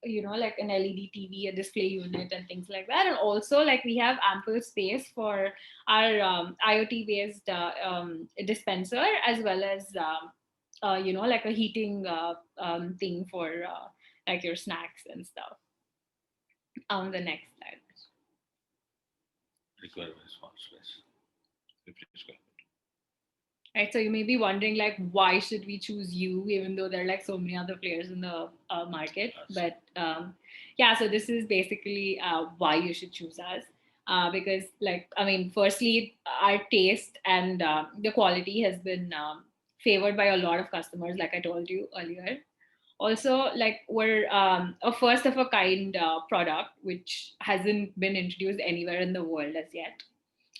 [SPEAKER 10] like an LED TV, a display unit, and things like that. And also like we have ample space for our IoT based dispenser, as well as like a heating thing for like your snacks and stuff. On the next slide.
[SPEAKER 11] Require response less.
[SPEAKER 5] 50 square foot.
[SPEAKER 10] Right, so you may be wondering, like, why should we choose you, even though there are like so many other players in the market? But yeah, so this is basically why you should choose us. Because, like, I mean, firstly, our taste and the quality has been favored by a lot of customers, like I told you earlier. Also, like, we're a first of a kind product which hasn't been introduced anywhere in the world as yet.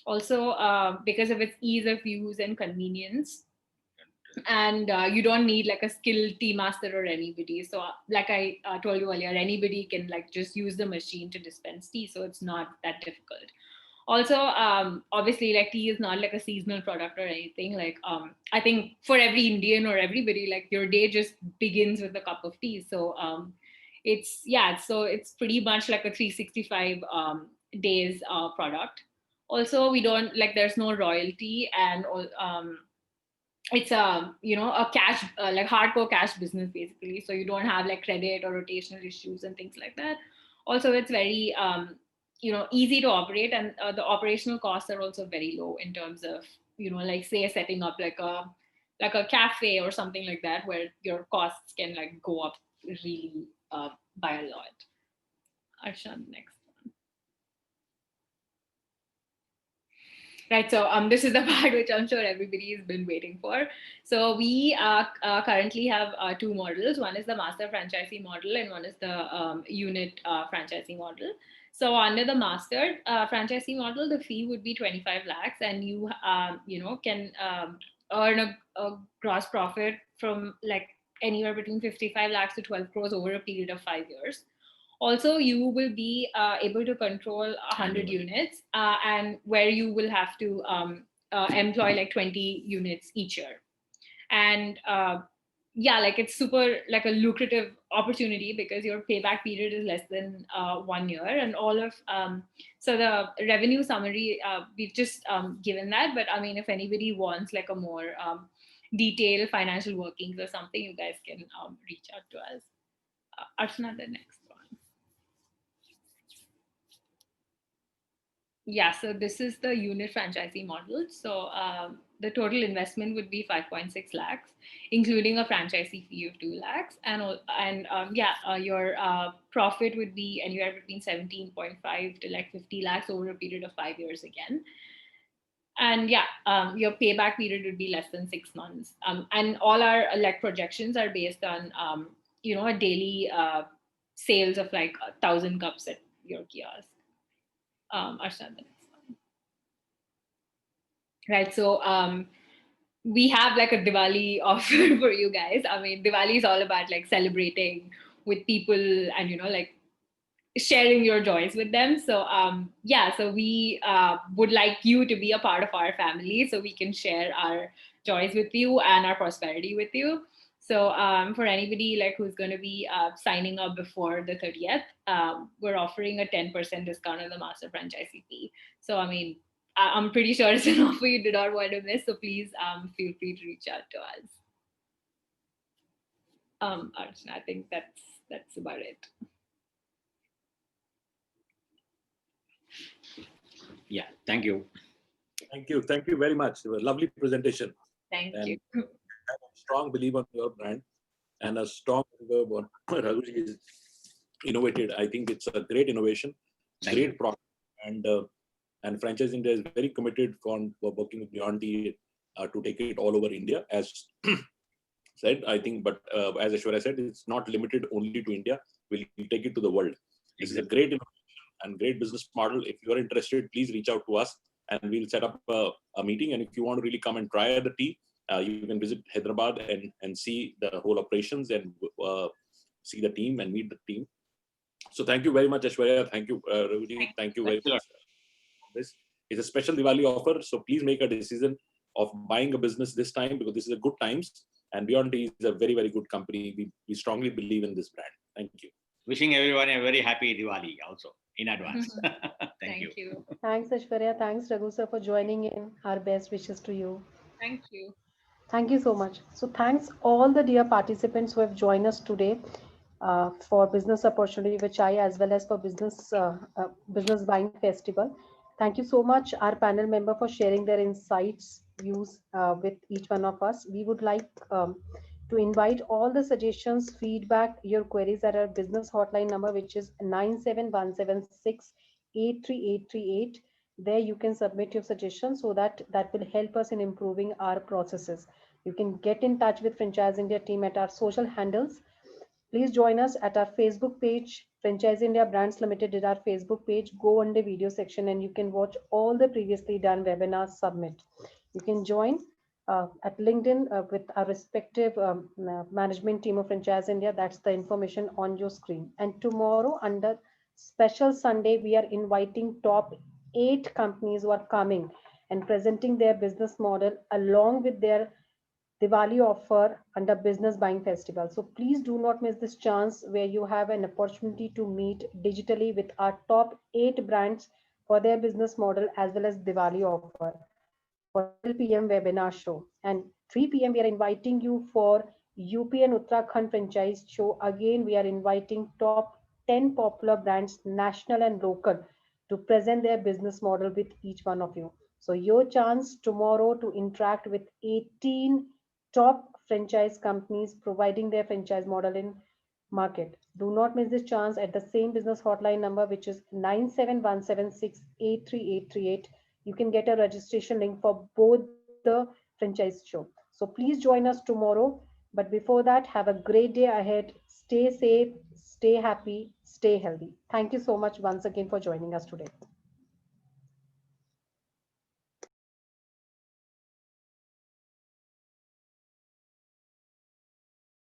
[SPEAKER 10] Also, because of its ease of use and convenience, and you don't need like a skilled tea master or anybody. So like I told you earlier, anybody can like just use the machine to dispense tea, so it's not that difficult. Also, obviously, like, tea is not like a seasonal product or anything. Like, I think for every Indian or everybody, like, your day just begins with a cup of tea. So it's pretty much like a 365 days product. Also, we don't like, there's no royalty, and it's a a cash like hardcore cash business basically, so you don't have like credit or rotational issues and things like that. Also, it's very easy to operate, and the operational costs are also very low in terms of like, say, setting up like a cafe or something like that, where your costs can like go up really by a lot. Arshan, next. Right, so this is the part which I'm sure everybody has been waiting for. So we currently have two models. One is the master franchisee model, and one is the unit franchisee model. So under the master franchisee model, the fee would be 25 lakhs, and you can earn a gross profit from like anywhere between 55 lakhs to 12 crores over a period of 5 years. Also, you will be able to control 100 units, and where you will have to employ like 20 units each year. And yeah, like, it's super like a lucrative opportunity because your payback period is less than 1 year, and all of so the revenue summary, we've just given that. But I mean, if anybody wants like a more detailed financial workings or something, you guys can reach out to us. Archana, the next one. Yeah, so this is the unit franchisee model. So the total investment would be 5.6 lakhs, including a franchisee fee of 2 lakhs. And your profit would be anywhere between 17.5 to like 50 lakhs over a period of 5 years again. And yeah, your payback period would be less than 6 months. And all our like projections are based on, a daily sales of like 1,000 cups at your kiosk. Arshad, the next one. Right, so we have like a Diwali offer for you guys. I mean, Diwali is all about like celebrating with people and like sharing your joys with them. So so we would like you to be a part of our family, so we can share our joys with you and our prosperity with you. So for anybody like who's going to be signing up before the 30th, we're offering a 10% discount on the master franchisee fee. So I mean, I'm pretty sure it's an offer you do not want to miss. So please feel free to reach out to us. Archana, I think that's about it.
[SPEAKER 11] Yeah, thank you.
[SPEAKER 5] Thank you very much. It was a lovely presentation.
[SPEAKER 10] Thank you.
[SPEAKER 5] I have a strong belief on your brand and a strong belief on Raghuji is innovated. I think it's a great innovation, great product, and Franchiseindia is very committed for working with Beyond Tea to take it all over India, as said. I think, but as Aishwarya said, it's not limited only to India. We'll take it to the world. This is a great innovation and great business model. If you're interested, please reach out to us, and we'll set up a meeting. And if you want to really come and try the tea, you can visit Hyderabad and see the whole operations and see the team and meet the team. So thank you very much, Aishwarya. Thank you, Raghuji. Thank you very much. This is a special Diwali offer, so please make a decision of buying a business this time, because this is a good times, and Beyond Tea is a very, very good company. We strongly believe in this brand. Thank you.
[SPEAKER 11] Wishing everyone a very happy Diwali also in advance. Thank you.
[SPEAKER 2] Thanks, Aishwarya. Thanks, Raghu sir, for joining in. Our best wishes to you.
[SPEAKER 10] Thank you.
[SPEAKER 2] Thank you so much. So thanks all the dear participants who have joined us today for Business Opportunity with Chai, as well as for Business Buying Festival. Thank you so much, our panel member, for sharing their insights, views with each one of us. We would like to invite all the suggestions, feedback, your queries at our business hotline number, which is 97176 83838. There you can submit your suggestions so that will help us in improving our processes. You can get in touch with Franchise India team at our social handles. Please join us at our Facebook page. Franchise India Brands Limited is our Facebook page. Go on the video section and you can watch all the previously done webinars submit. You can join at LinkedIn with our respective management team of Franchise India. That's the information on your screen. And tomorrow, under special Sunday, we are inviting top 8 companies who are coming and presenting their business model along with their Diwali offer under Business Buying Festival. So please do not miss this chance where you have an opportunity to meet digitally with our top 8 brands for their business model as well as Diwali offer for 12 p.m. webinar show. And 3 p.m. we are inviting you for UP and Uttarakhand franchise show. Again, we are inviting top 10 popular brands, national and local, to present their business model with each one of you. So your chance tomorrow to interact with 18 top franchise companies providing their franchise model in market. Do not miss this chance at the same business hotline number, which is 97176 83838. You can get a registration link for both the franchise show. So please join us tomorrow. But before that, have a great day ahead. Stay safe, stay happy, stay healthy. Thank you so much once again for joining us today.